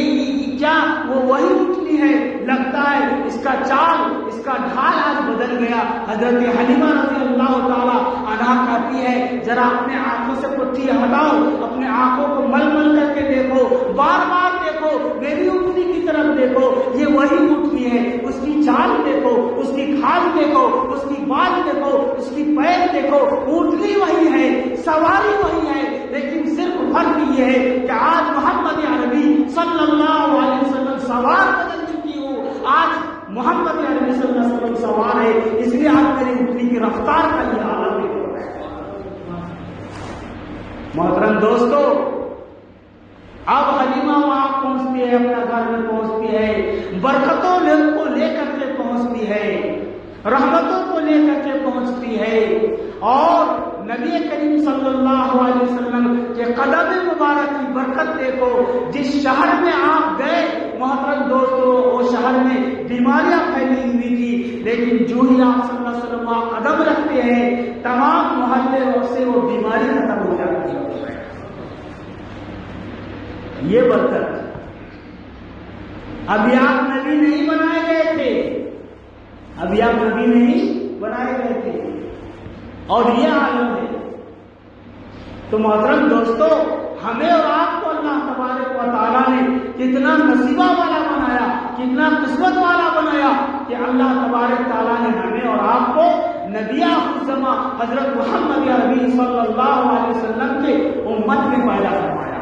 کیا وہ وہی اونٹنی ہے؟ لگتا ہے اس کا چال، اس کا ڈھال آج بدل گیا. حضرت حلیمہ رضی اللہ تعالی عنہا کہتی ہے ذرا اپنے آنکھوں سے پٹی ہٹاؤ، اپنے آنکھوں کو مل مل کر کے دیکھو، بار بار دیکھو، میری اونٹنی کی طرف دیکھو، یہ وہی اونٹنی ہے. اس کی چال دیکھو، اس کی کھال دیکھو، اس کی بال دیکھو، اس کی پیر دیکھو، اونٹنی وہی ہے، سواری وہی ہے، لیکن صرف فرق یہ ہے کہ آج محمد عربی صلی اللہ علیہ وسلم سوار بدل چکی ہوں، آج محمد عربی صلی اللہ علیہ وسلم سوار ہے، اس لیے آج میری اونٹنی کی رفتار کا یہ عالم ہے. محترم دوستو، اب حلیمہ وہاں پہنچتی ہے، اپنا گھر میں پہنچتی ہے، برکتوں کو لے کر کے پہنچتی ہے، رحمتوں کو لے کر کے پہنچتی ہے، اور نبی کریم صلی اللہ علیہ وسلم کے قدم مبارک کی برکت دیکھو. جس شہر میں آپ گئے محترم دوستو، وہ شہر میں بیماریاں پھیلی ہوئی تھی، لیکن جو ہی آپ صلی اللہ علیہ وسلم وہاں قدم رکھتے ہیں تمام محلے سے وہ بیماری ختم ہو جاتی ہے. یہ برکت، ابھی آپ نبی نہیں بنائے گئے تھے، ابھی آپ نبی نہیں بنائے گئے تھے، اور یہ عالم ہے. تو محترم دوستو، ہمیں اور آپ کو اللہ تبارک و تعالیٰ نے کتنا نصیبہ والا بنایا، کتنا قسمت والا بنایا کہ اللہ تبارک تعالیٰ نے ہمیں اور آپ کو نبی آخر زمان حضرت محمد عربی صلی اللہ علیہ وسلم کے امت میں پیدا فرمایا.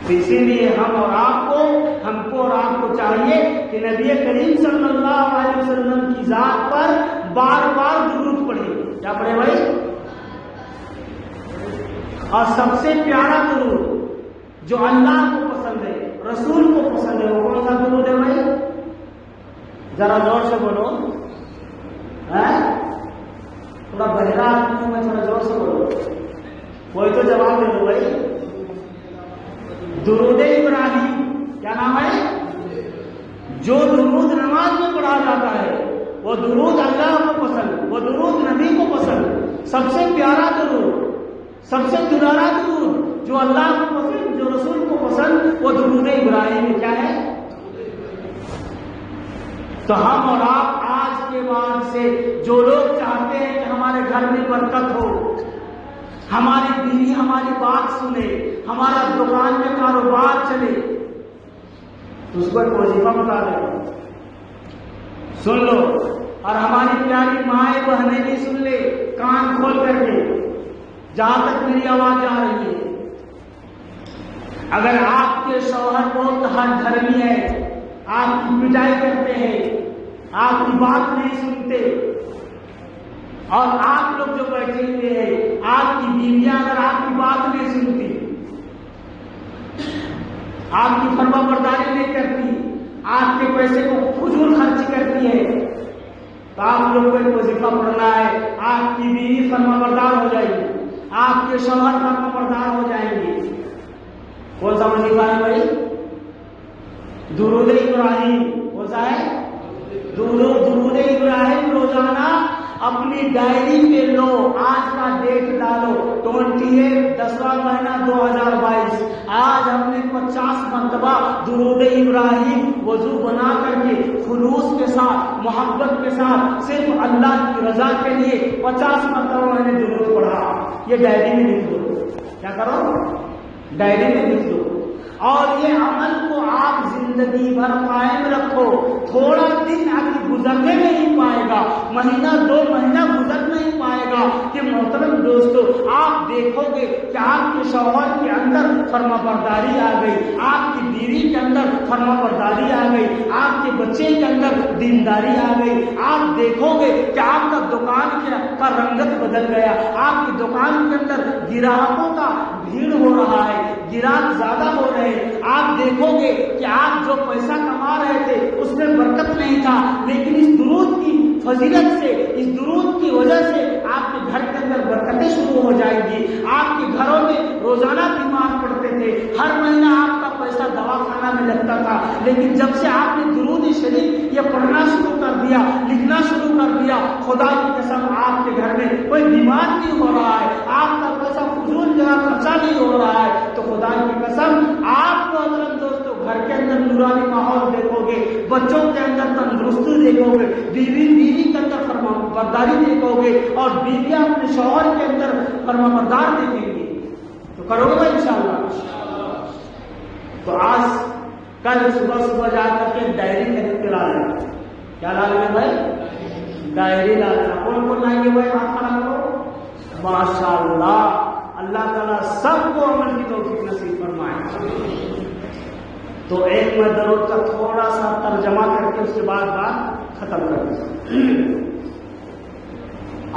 اسی لیے ہم کو اور آپ کو چاہیے کہ نبی کریم صلی اللہ علیہ وسلم کی ذات پر بار بار درود پڑھیں. کیا پڑھے بھائی؟ اور سب سے پیارا درود جو اللہ کو پسند ہے، رسول کو پسند ہے، وہ کون سا درود ہے بھائی؟ ذرا زور سے بولو. تھوڑا بہرا آدمی میں تھوڑا زور سے بولو. کوئی تو جواب دے دو بھائی. درود ابراہیم. کیا نام ہے؟ جو درود نماز میں پڑھا جاتا ہے وہ درود اللہ کو پسند، وہ درود نبی کو پسند. سب سے پیارا درود، سب سے دلارا درود جو اللہ کو پسند، جو رسول کو پسند، وہ درود ابراہیم. کیا ہے؟ تو ہم اور آپ آج کے بعد سے جو لوگ چاہتے ہیں کہ ہمارے گھر میں برکت ہو، ہماری بیوی ہماری بات سنے، ہمارا دکان میں کاروبار چلے، تو اس کو ایک وظیفہ بتا دیں، سن لو. اور ہماری پیاری مائیں بہنیں بھی سن لے کان کھول کر کے، جہاں تک میری آواز آ رہی ہے. اگر آپ کے شوہر بہت ہٹ دھرمی ہے، آپ کی پٹائی کرتے ہیں، آپ کی بات نہیں سنتے، اور آپ لوگ جو بیٹھے ہوئے ہیں آپ کی بیویاں اگر آپ کی بات نہیں سنتی، آپ کی فرما برداری نہیں کرتی، آپ کے پیسے کو فضول خرچ کرتی ہے، تو آپ لوگ کو ایک وظیفہ پڑھنا ہے. آپ کی بیوی فرما بردار ہو جائے گی، آپ کے شوہر فرما بردار ہو جائیں گے. کون سا وظیفہ ہے بھائی؟ درود ابراہیم. کون سا ہے؟ درود ابراہیم. روزانہ اپنی ڈائری پہ لو، آج کا ڈیٹ ڈالو 28 10واں مہینہ 2022. آج ہم نے 50 مرتبہ درود ابراہیم وضو بنا کر کے خلوص کے ساتھ، محبت کے ساتھ، صرف اللہ کی رضا کے لیے 50 مرتبہ میں نے درود پڑھا. یہ ڈائری میں لکھ دو. کیا کرو؟ ڈائری میں لکھ دو. اور یہ عمل کو آپ زندگی بھر قائم رکھو. تھوڑا دن ابھی گزرنے نہیں پائے گا، مہینہ 2 مہینہ گزر نہیں پائے گا کہ محترم دوستو آپ دیکھو گے کہ آپ کے شوہر کے اندر فرما برداری آ گئی، آپ کی بیوی کے اندر فرما برداری آ گئی، آپ کے بچے کے اندر دینداری آ گئی. آپ دیکھو گے کہ آپ کا دکان کا رنگت بدل گیا، آپ کی دکان کے اندر گراہکوں کا بھیڑ ہو رہا ہے، گراہک زیادہ ہو رہے ہیں. آپ دیکھو گے کہ آپ جو پیسہ کما رہے تھے اس میں برکت نہیں تھا، لیکن اس درود کی فضیلت سے، اس درود کی وجہ سے آپ کے گھر کے اندر برکتیں شروع ہو جائیں گی. آپ کے گھروں میں روزانہ بیمار پڑتے تھے، ہر مہینہ آپ کا پیسہ دواخانہ میں لگتا تھا، لیکن جب سے آپ نے درود شریف یہ پڑھنا شروع کر دیا، لکھنا شروع کر دیا، خدا کی قسم آپ کے گھر میں کوئی بیمار نہیں ہو رہا ہے، آپ کا پیسہ فضول جگہ خرچہ نہیں ہو رہا ہے. تو خدا کی قسم آپ کو حضرت دوستو گھر کے اندر نورانی ماحول دیکھو گے، بچوں کے اندر تندرستی دیکھو گے، بیوی کے اندر فرما برداری دیکھو گے، اور بیویاں اپنے شوہر کے اندر فرما بردار دیکھیں گے. تو کرو گے انشاءاللہ. تو آج کل صبح جا کر کے ڈائری خرید کے لا لیں. کیا لا لیں بھائی؟ ڈائری لا لینا. کون کون لائیں گے بھائی؟ ہاتھ کھڑا کرو. ماشاءاللہ. اللہ تعالیٰ سب کو عمل کی توفیق نصیب فرمائے. تو ایک میں درود کا تھوڑا سا ترجمہ کر کے اس کے بعد بات ختم کر دوں.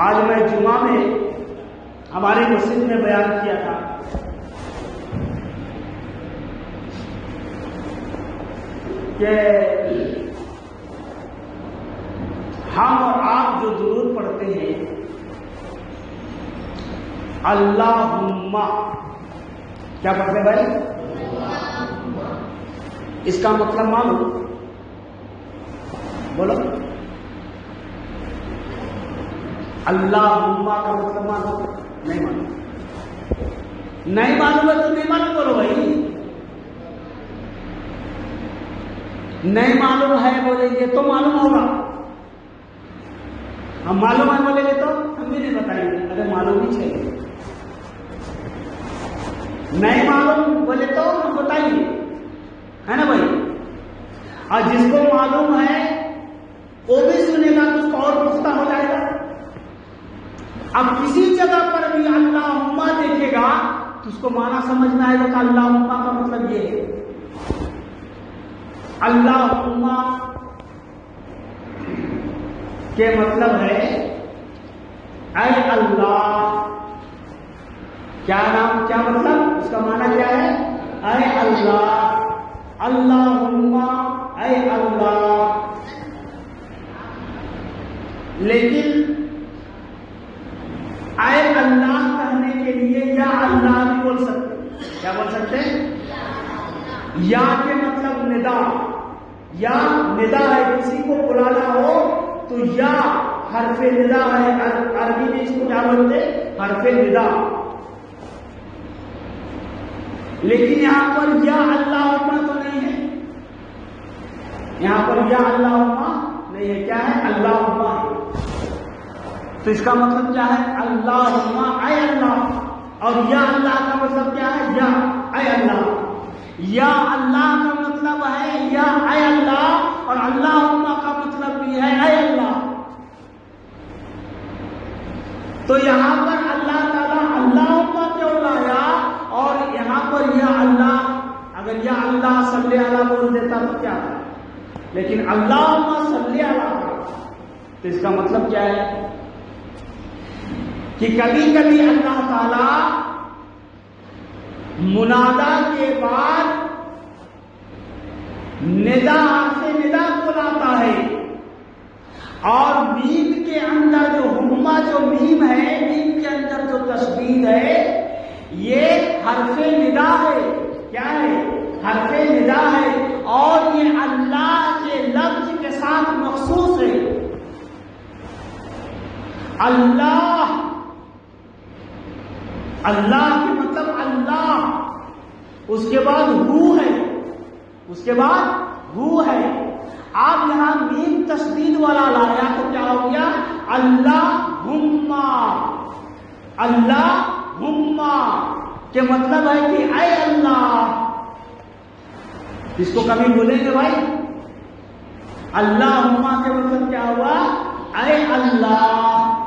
آج میں جمعہ میں ہماری مسجد میں بیان کیا تھا کہ ہم اور آپ جو درود پڑھتے ہیں اللہم، کیا پڑھتے بھائی؟ اس کا مطلب معلوم؟ بولو. اللہم کا مطلب معلوم؟ نہیں معلوم. نہیں معلوم ہے تو نہیں معلوم بولو بھائی. نہیں معلوم ہے بولیں گے تو معلوم ہوگا. ہم معلوم ہے بولیں گے تو ہم بھی نہیں بتائیں گے اگر معلوم ہی چاہیے. نہیں معلوم بولے تو ہم بتائیں گے، ہے نا بھائی. اور جس کو معلوم ہے وہ بھی سنے گا تو اس کو اور پختہ ہو جائے گا. اب کسی جگہ پر بھی اللہم دیکھے گا تو اس کو معنی سمجھ میں آئے گا کہ اللہم کا مطلب یہ ہے. اللہم کے مطلب ہے اے اللہ. کیا نام، کیا مطلب، اس کا معنی کیا ہے؟ اے اللہ. اللہم اے اللہ. لیکن اے اللہ کہنے کے لیے یا اللہ بھی بول سکتے. کیا بول سکتے ہیں؟ یا کے مطلب ندا. یا ندا ہے، کسی کو بلانا ہو تو یا حرف ندا ہے. عربی میں اس کو کیا بولتے ہیں؟ حرف ندا. لیکن یہاں پر یا اللہ تو نہیں ہے. یہاں پر یا اللہ نہیں ہے. کیا ہے؟ اللہ. تو اس کا مطلب کیا ہے؟ اللہ اے اللہ. اور یا اللہ کا مطلب کیا ہے؟ یا اے اللہ. یا اللہ کا مطلب ہے یا اے اللہ، اور اللہ کا مطلب بھی ہے اے اللہ. تو یہاں پر اللہ تعالیٰ اللہ کیوں لایا، اور یہاں پر یا اللہ، اگر یا اللہ صلی اللہ بول دیتا تو کیا تھا؟ لیکن اللہ صلی اللہ، تو اس کا مطلب کیا ہے کہ کبھی کبھی اللہ تعالی منادا کے بعد ندا سے ندا کو لاتا ہے، اور میم کے اندر جو ہما جو میم ہے، میم کے اندر جو تشدید ہے، یہ حرف ندا ہے. کیا ہے؟ حرف ندا ہے، اور یہ اللہ کے لفظ کے ساتھ مخصوص ہے. اللہ، اللہ کے مطلب اللہ. اس کے بعد ہو ہے، اس کے بعد ہو ہے. آپ یہاں میم تشدید والا لایا تو کیا ہو گیا؟ اللہم. اللہم کے مطلب ہے کہ اے اللہ. اس کو کبھی بولیں گے بھائی؟ اللہم کے مطلب کیا ہوا؟ اے اللہ.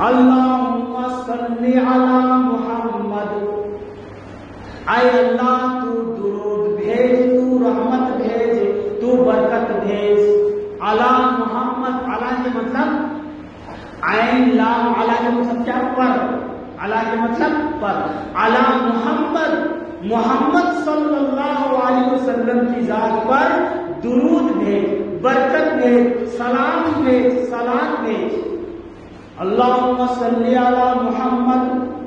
اللہم صلی علی محمد. اے اللہ تو درود بھیج، تو رحمت بھیج، تو برکت بھیج. علی محمد. علی کے مطلب عین لام. علی کے مطلب کیا؟ پر. علی کے مطلب پر. علی محمد. محمد صلی اللہ علیہ وسلم کی ذات پر درود بھیج، برکت بھیج، سلام بھیج، سلام بھیج. اللہم صلی علی محمد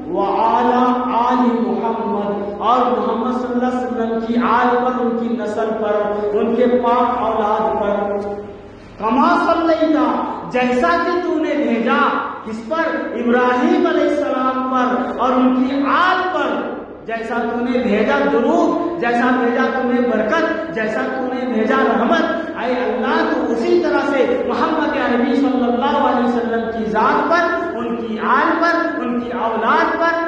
وعلی آل محمد. اور محمد صلی اللہ علیہ وسلم کی آل پر، ان کی نسل پر، ان کے پاک اولاد پر. کما صلیتا، جیسا کہ تو نے بھیجا کس پر؟ ابراہیم علیہ السلام پر اور ان کی آل پر. جیسا تو نے بھیجا درود، جیسا بھیجا تو نے برکت، جیسا تو نے بھیجا رحمت. اے اللہ تو اسی طرح سے محمد عربی صلی اللہ علیہ وسلم کی ذات پر، ان کی آل پر، ان کی اولاد پر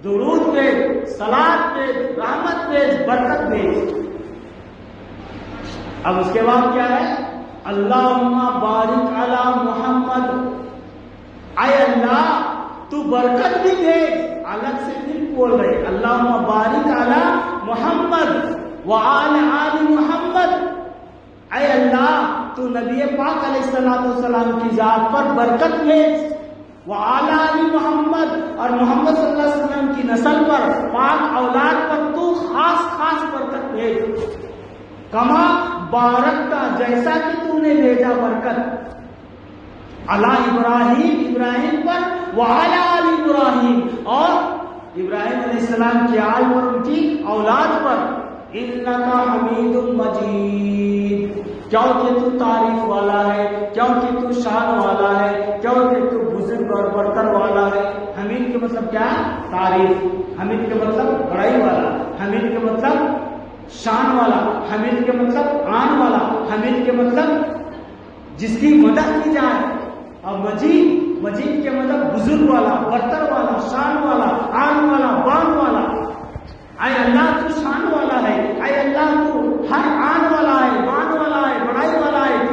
درود بھیج، صلاۃ بھیج، رحمت بھیج، برکت بھیج. اب اس کے بعد کیا ہے؟ اللہم بارک علی محمد. اے اللہ تو برکت بھی بھیج. الگ سے پھر بول رہے اللہم بارک علی محمد وعلی آل محمد. اے اللہ تو نبی پاک علیہ السلام کی ذات پر برکت بھیج، وعلی آل محمد اور محمد صلی اللہ علیہ وسلم کی نسل پر، پاک اولاد پر تو خاص خاص برکت بھیج. کما بارکتا، جیسا کہ تو نے بھیجا برکت علی ابراہیم، ابراہیم پر، وعلی آل ابراہیم اور ابراہیم علیہ السلام کی آل پر، ان کی اولاد پر. انکا حمید مجید، کیونکہ تو تعریف والا ہے، کیونکہ تو شان والا ہے، کیونکہ تو بزرگ اور برتر والا ہے. حمید کے مطلب کیا ہے؟ تعریف. حمید کے مطلب بڑائی والا، حمید کے مطلب شان والا، حمید کے مطلب آن والا، حمید کے مطلب جس کی مدد کی جائے. اور مجید، مجید کے مطلب بزرگ والا، برتر والا، شان والا، آن والا، بان والا. اے اللہ تو شان والا ہے، اے اللہ تو ہر آن والا ہے، بان والا ہے، بڑائی والا ہے،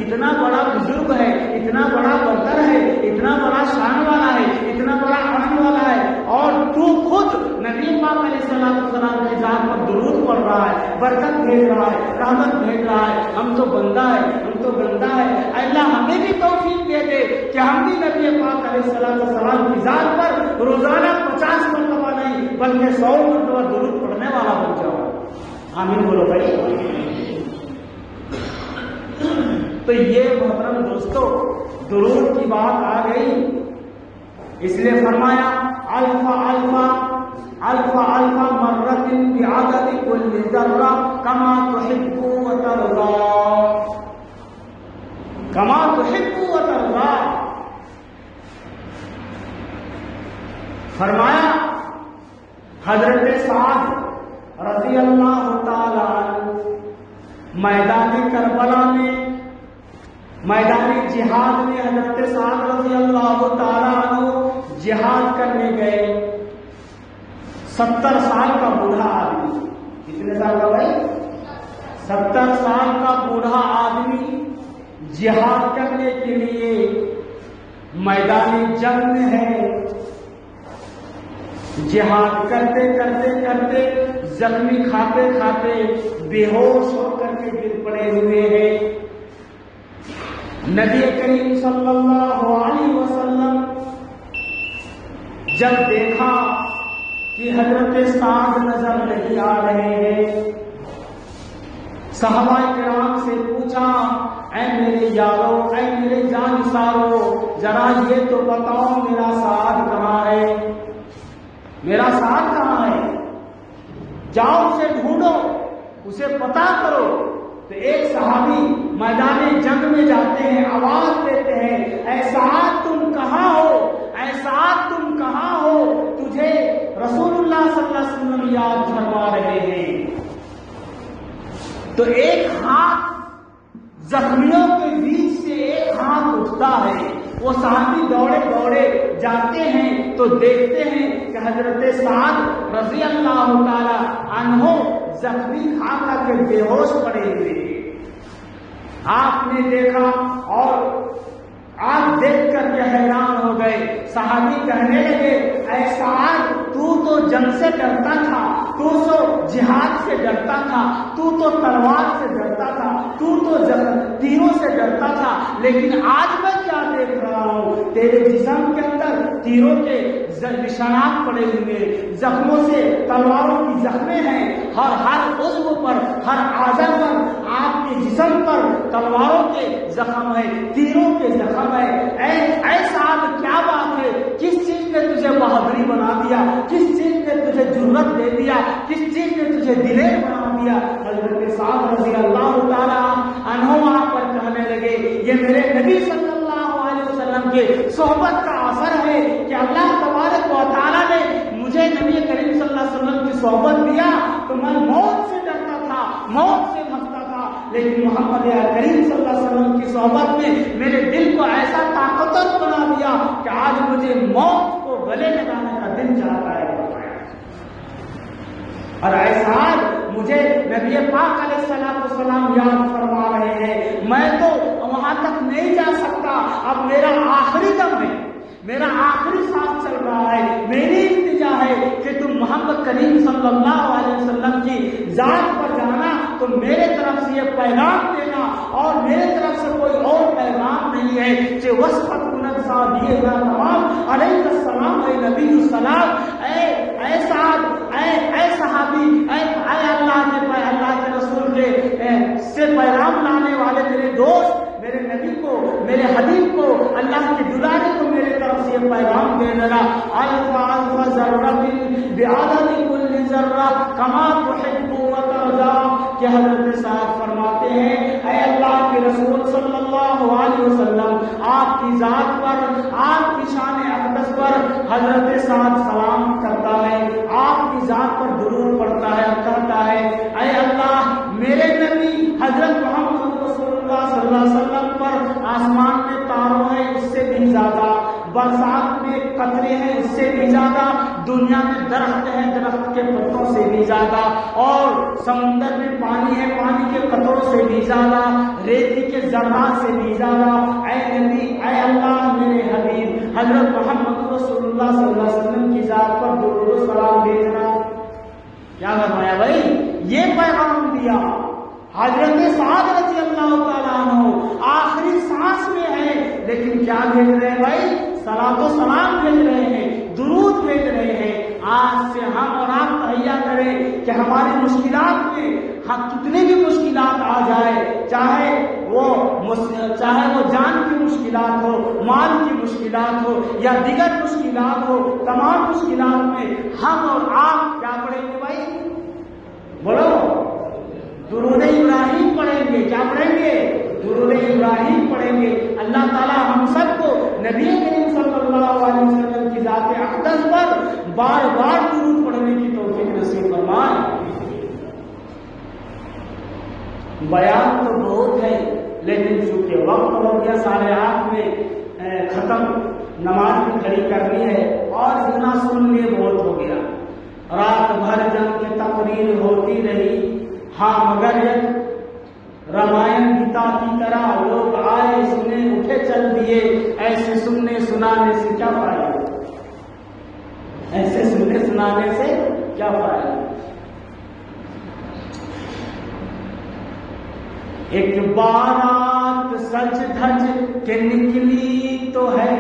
اتنا بڑا بزرگ ہے، اتنا بڑا برتر ہے، اتنا بڑا شان والا ہے، اتنا بڑا عمل والا ہے، اور تو خود نبی پاک علیہ السلام کی ذات پر درود پڑھ رہا ہے، برکت بھیج رہا ہے، رحمت بھیج رہا ہے. ہم تو بندہ ہے، ہم تو بندہ ہے. اللہ ہمیں بھی توفیق دے دے کہ ہم بھی نبی پاک علیہ السلام کی ذات پر روزانہ 50 مرتبہ نہیں بلکہ 100 مرتبہ درود پڑھنے والا بن جاؤ. آمین بولو بھائی. تو یہ محترم دوستو درود کی بات آ گئی، اس لیے فرمایا الفا الفا الفا الفا مرت بعدد كل ذرہ کما تحب وترضى، کما تحب وترضى. فرمایا حضرت سعد رضی اللہ تعالی عنہ میدان کربلا میں، میدان جہاد میں حضرت سعد رضی اللہ تعالی عنہ جہاد کرنے گئے. 70 سال کا بوڑھا آدمی، کتنے سال کا بھائی؟ 70 سال کا بوڑھا آدمی جہاد کرنے کے لیے میدان جنگ میں ہے. جہاد کرتے کرتے کرتے زخمی کھاتے کھاتے بے ہوش ہو کر کے گر پڑے ہوئے ہیں. نبی کریم صلی اللہ علیہ وسلم جب دیکھا کہ حضرت سعد نظر نہیں آ رہے ہیں، صحابہ کرام سے پوچھا اے میرے یارو، اے میرے جانسارو، ذرا یہ تو بتاؤ میرا سعد کہاں ہے، میرا سعد کہاں ہے؟ جاؤ اسے ڈھونڈو، اسے پتا کرو. تو ایک صحابی میدان جنگ میں جاتے ہیں، آواز دیتے ہیں اے سعد تم کہاں ہو، اے سعد تم کہاں ہو، تجھے رسول اللہ صلی اللہ علیہ وسلم یاد فرما رہے ہیں. تو ایک ہاتھ زخمیوں کے بیچ سے ایک ہاتھ اٹھتا ہے. وہ صحابی دوڑے دوڑے جاتے ہیں تو دیکھتے ہیں کہ حضرت سعد رضی اللہ تعالی عنہ زخمی کھا کر کے بے ہوش پڑے ہوئے. آپ نے دیکھا اور آپ دیکھ کر کے حیران ہو گئے. صحابی کہنے لگے اے سعد تو جنگ سے ڈرتا تھا، تو جہاد سے ڈرتا تھا، تو تلوار سے ڈرتا تھا، تو تیروں سے ڈرتا تھا، لیکن آج میں کیا دیکھ رہا ہوں، تیرے جسم کے اندر تیروں کے نشانات پڑے ہوئے، زخموں سے تلواروں کی زخمیں ہیں، ہر عضو پر، ہر اعضا پر، آپ کے جسم پر تلواروں کے زخم ہے، تیروں کے زخم ہے. اے سعد کیا بات ہے، کس چیز نے تجھے بہادری بنا دیا، کس چیز نے تجھے جرأت دے دیا، کس چیز نے تجھے دلیر بنا دیا؟ حضرت سعد رضی اللہ تعالی عنہ وہاں پر کہنے لگے یہ میرے نبی صلی اللہ علیہ وسلم کے صحبت کا اثر ہے کہ اللہ تبارک و تعالیٰ نے مجھے نبی کریم صلی اللہ علیہ وسلم کی صحبت دیا تو میں موت سے ڈرتا تھا، موت سے بھگتا تھا، لیکن محمد کریم صلی اللہ علیہ وسلم کی صحبت نے میرے دل کو ایسا طاقتور بنا دیا کہ آج مجھے موت کو گلے لگانے کا دل چاہتا ہے. اور ایسا مجھے نبی پاک علیہ السلام یاد فرما رہے ہیں، میں تو وہاں تک نہیں جا سکتا، اب میرا آخری دم ہے، میرا آخری سانس چل رہا ہے، میری التجا ہے کہ تم محمد کریم صلی اللہ علیہ وسلم کی ذات پر جانا تو میرے طرف سے یہ پیغام دینا، اور میرے طرف سے کوئی اور پیغام نہیں ہے کہ وصفت کنت صاحب تمام علیہ السلام اے نبی السلام، اے سعد، اے صحابی، اے اللہ کے رسول کے سے پیغام لانے والے میرے دوست، میرے نبی کو، میرے حبیب کو، اللہ کے دلارے کو میرے طرف سے یہ پیغام دے دینا الفا الفا ذرۃ بعدد کل ذرہ کما تحب وترضى. کہ حضرت سعد فرماتے ہیں اے اللہ کے رسول صلی اللہ علیہ وسلم، آپ کی ذات پر، آپ کی شان اقدس پر حضرت سعد سلام کرتا ہے، آپ کی ذات پر درود پڑھتا ہے، کہتا ہے اے اللہ میرے نبی حضرت محمد رسول اللہ صلی اللہ علیہ وسلم پر آسمان میں تاروں ہے اس سے بھی زیادہ، برسات ساتھ میں قطرے ہیں اس سے بھی زیادہ، دنیا میں درخت ہے درخت کے پتوں سے بھی زیادہ، اور سمندر میں پانی ہے پانی کے قطروں سے بھی زیادہ، ریتی کے ذرات سے بھی زیادہ۔ اے نبی، اے اللہ میرے حبیب حضرت محمد رسول اللہ صلی اللہ علیہ وسلم کی ذات پر درود و سلام بھیجنا۔ کیا فرمایا بھائی؟ یہ پیغام دیا۔ حضرت سعد رضی اللہ تعالیٰ عنہ آخری سانس میں ہے، لیکن کیا بھیج رہے ہیں بھائی؟ صلاۃ و سلام بھیج رہے ہیں، درود بھیج رہے ہیں۔ آج سے ہم اور آپ تہیا کریں کہ ہماری مشکلات میں ہم کتنے بھی مشکلات آ جائے، چاہے وہ جان کی مشکلات ہو، مال کی مشکلات ہو یا دیگر مشکلات ہو، تمام مشکلات میں ہم اور آپ کیا پڑھیں گے بھائی؟ بولو، درود ابراہیم پڑھیں گے۔ کیا پڑھیں گے؟ درود ابراہیم پڑھیں گے۔ اللہ تعالی ہم سب کو نبی کریم صلی اللہ علیہ وسلم کی ذات اقدس پر بار بار درود پڑھنے کی توفیق نصیب فرمائے۔ بیان تو بہت ہے، لیکن چونکہ وقت ہو گیا 8:30 میں ختم، نماز بھی کھڑی کرنی ہے، اور اتنا سن لیے بہت ہو گیا۔ رات بھر جنگ کی تقریر ہوتی رہی، ہاں مگر ایک رامائن گیتا کی طرح لوگ آئے سنے اٹھے چل دیے۔ ایسے سننے سنانے سے کیا فائدہ؟ ایسے سننے سنانے سے کیا فائدہ؟ ایک بارات سج دھج کے نکلی تو ہے،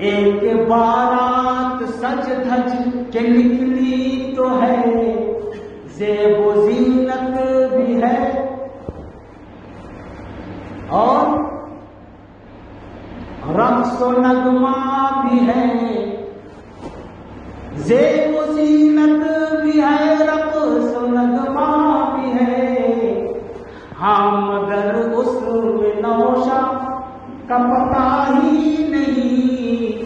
ایک بارات سج دھج کے نکلی تو ہے، زیب و زینت بھی ہے اور رقص و نغمہ بھی ہے، زیب و زینت بھی ہے رقص و نغمہ بھی ہے، ہاں مگر اس میں نوشہ کا پتہ ہی نہیں،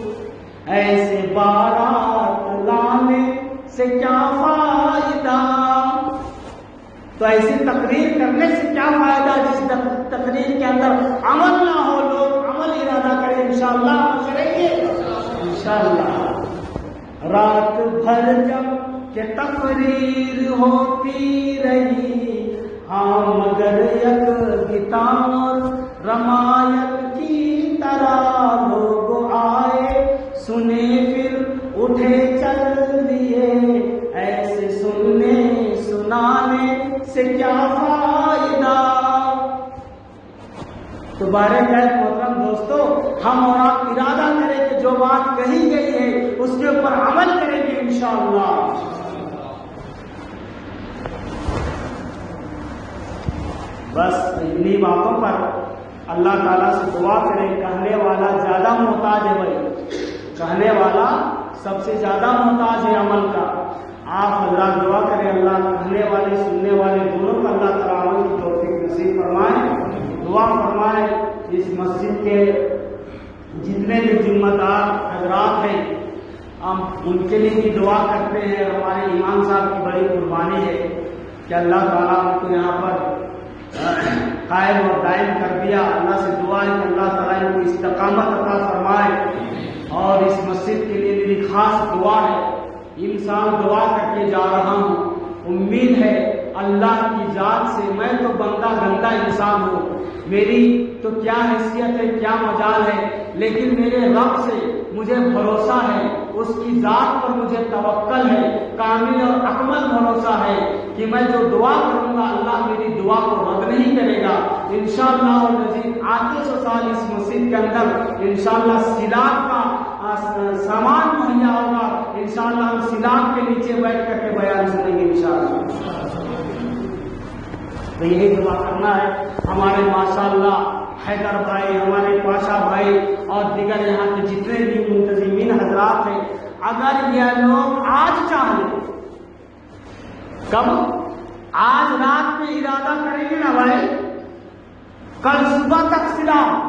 ایسے بارات لانے سے کیا فائدہ؟ تو ایسی تقریر کرنے سے کیا فائدہ جس تقریر کے اندر عمل نہ ہو؟ لوگ عمل ارادہ کریں، انشاءاللہ ہم کریں گے انشاءاللہ۔ رات بھر جب کہ تقریر ہوتی رہی، ہاں مگر یک گیتار رمایت کی طرح لوگ آئے سنے پھر اٹھے چل دیے، ایسے سننے سنانے سے کیا فائدہ؟ تو بارگاہ محترم دوستو، ہم اور آپ ارادہ کریں کہ جو بات کہی گئی ہے اس کے اوپر عمل کریں گے انشاءاللہ۔ بس انہی باتوں پر اللہ تعالیٰ سے دعا کریں۔ کہنے والا زیادہ محتاج ہے بھائی، کہنے والا سب سے زیادہ محتاج ہے عمل کا۔ آپ حضرات دعا کریں اللہ کہنے والے سننے والے دونوں کا اللہ تعالیٰ عمل کی توفیق نصیب فرمائے۔ دعا فرمائے اس مسجد کے جتنے بھی ذمہ دار حضرات ہیں، ہم ان کے لیے بھی دعا کرتے ہیں۔ ہمارے امام صاحب کی بڑی قربانی ہے کہ اللہ تعالیٰ ان کو یہاں پر قائم اور دائم کر دیا۔ اللہ سے دعا ہے کہ اللہ تعالیٰ ان کو استقامت عطا فرمائے، اور اس مسجد کے لیے میری خاص دعا ہے۔ انسان دعا کر کے جا رہا ہوں، امید ہے اللہ کی ذات سے، میں تو بندہ گندا انسان ہوں، میری تو کیا حیثیت ہے کیا مجال ہے، لیکن میرے رب سے مجھے بھروسہ ہے، اس کی ذات پر مجھے توکل ہے، کامل اور اکمل بھروسہ ہے کہ میں جو دعا کروں گا اللہ میری دعا کو رد نہیں کرے گا انشاءاللہ۔ اور مزید آتے 100 سال اس مسجد کے اندر انشاءاللہ سیلاب کا سامان مہیا ہوگا، انشاءاللہ ہم سیلاب کے نیچے بیٹھ کر کے بیان سنیں گے انشاءاللہ۔ تو یہی دعا کرنا ہے۔ ہمارے ماشاءاللہ حیدر بھائی، ہمارے پاشا بھائی اور دیگر یہاں کے جتنے بھی منتظمین حضرات ہیں، اگر یہ لوگ آج چاہیں، کب؟ آج رات میں ارادہ کریں گے نا بھائی، کل صبح تک سلام،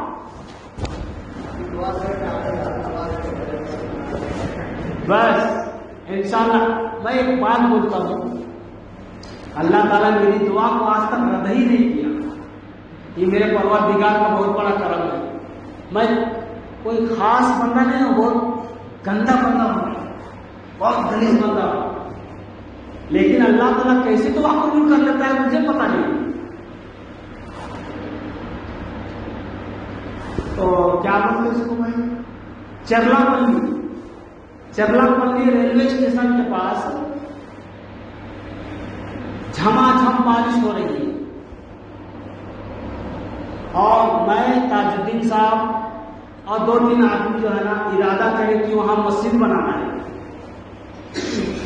بس انشاءاللہ۔ میں ایک بات بولتا ہوں، اللہ تعالیٰ میری دعا کو آج تک رد ہی نہیں کیا، یہ میرے پروردگار کا بہت بڑا کرم ہے۔ میں کوئی خاص بندہ نہیں ہو، بہت گندا بندہ ہو، بہت غلیظ بندہ ہو، لیکن اللہ تعالیٰ کیسے تو قبول کر لیتا ہے مجھے پتا نہیں۔ تو کیا بولتے اس کو بھائی، چرلا پلی ریلوے اسٹیشن کے پاس جھما جھم بارش ہو رہی ہے، اور میں تاج الدین صاحب اور 2-3 آدمی جو ہے نا ارادہ کرے کہ وہاں مسجد بنانا ہے۔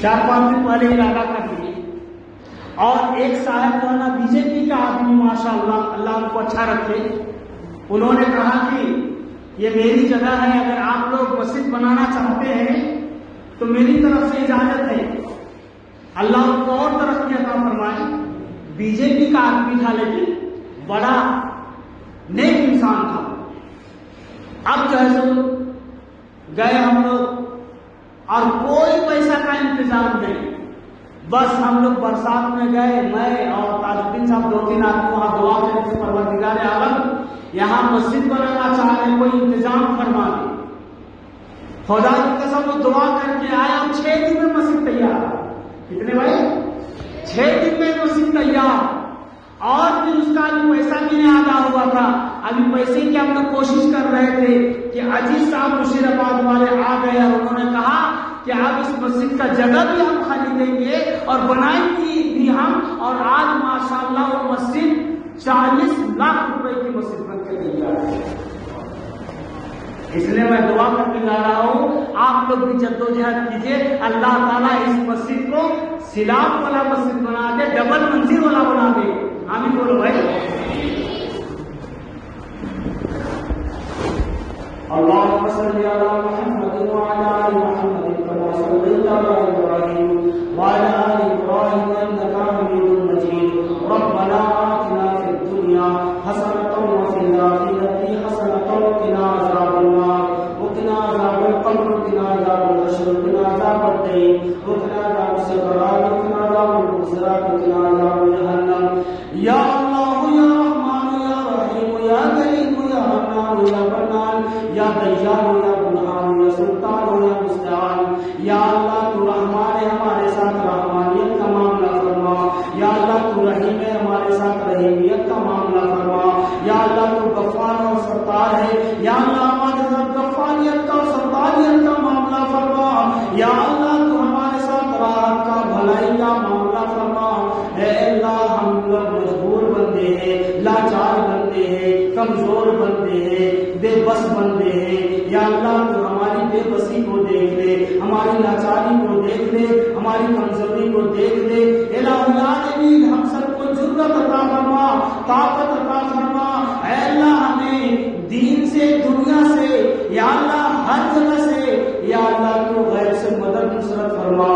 4-5 دن پہلے ارادہ کر لیے، اور ایک صاحب جو ہے نا بی جے پی کا آدمی، ماشاء اللہ اللہ ان کو اچھا رکھے، انہوں نے کہا کہ یہ میری جگہ ہے، اگر آپ لوگ مسجد بنانا چاہتے ہیں تو میری طرف سے اجازت ہے، اللہ ان کو اور ترقی عطا فرمائے۔ بی جے پی کا آدمی تھا لیکن بڑا نیک انسان تھا۔ اب جو ہے سو گئے ہم لوگ، اور کوئی پیسہ کا انتظام نہیں، بس ہم لوگ برسات میں گئے، میں اور تاج الدین صاحب 2-3 آدمی وہاں دعا کرنے سے پروردگار عالم یہاں مسجد بنانا چاہ رہے، کوئی انتظام فرما دے۔ خدا کی قسم وہ دعا کر کے آیا، اور 6 دن میں مسجد تیار۔ کتنے بھائی؟ 6 دن میں مسجد تیار، اور پھر اس کا ابھی پیسہ بھی نہیں ادا ہوا تھا، ابھی پیسے کی ہم لوگ کوشش کر رہے تھے کہ عزیز صاحب مشیر آباد والے آ گئے، اور انہوں نے کہا کہ اب اس مسجد کا جگہ بھی ہم خالی دیں گے اور بنائیں گے بھی ہم، اور آج ماشاءاللہ وہ مسجد 40 لاکھ روپے کی مسجد بن کے تیار ہے۔ اس لیے میں دعا کر کے جا رہا ہوں، آپ لوگ بھی جدوجہد کیجیے، اللہ تعالیٰ اس مسجد کو سلاب والا مسجد بنا دے، ڈبل منزل والا بنا دے۔ آمین بولو بھائی۔ اللهم صل على محمد وعلى آل محمد كما صليت على إبراهيم وعلى آل إبراهيم إنك حميد مجيد ربنا آتنا في الدنيا حسنة وفي الآخرة حسنة وقنا عذاب النار وقنا عذاب القبر وقنا عذاب الحشر وقنا عذاب الدين وقنا عذاب السكرات وقنا عذاب الحسرات وقنا عذاب جهنم يا الله يا رحمن يا رحيم يا كريم يا حنان يا منان یا دیان یا بنان یا سلطان یا مستعان، یا اللہ تو رحمان ہے، ہمارے ساتھ رحمانیت کا معاملہ فرما، یا اللہ تو رحیم ہے، ہمارے ساتھ رحیمیت کا معاملہ فرما، یا اللہ تو غفار اور ستار ہے، یا اللہ ہمارے ساتھ غفاریت کا اور ستاریت کا معاملہ فرما، یا اللہ تو ہمارے ساتھ راحت کا بھلائی کا معاملہ فرما۔ اے اللہ ہم لوگ مجبور بندے ہیں، لاچار بندے ہیں، کمزور بندے ہیں، بے بس بندے ہیں، یا اللہ تو ہماری بے بسی کو دیکھ لے، ہماری لاچاری کو دیکھ لے، ہماری کمزوری کو دیکھ لے۔ الہ العالمین ہم سب کو جرأت عطا فرما، طاقت عطا فرما۔ اے اللہ ہمیں دین سے، دنیا سے، یا اللہ ہر جگہ سے، یا اللہ تو غیر سے مدد نصرت فرما۔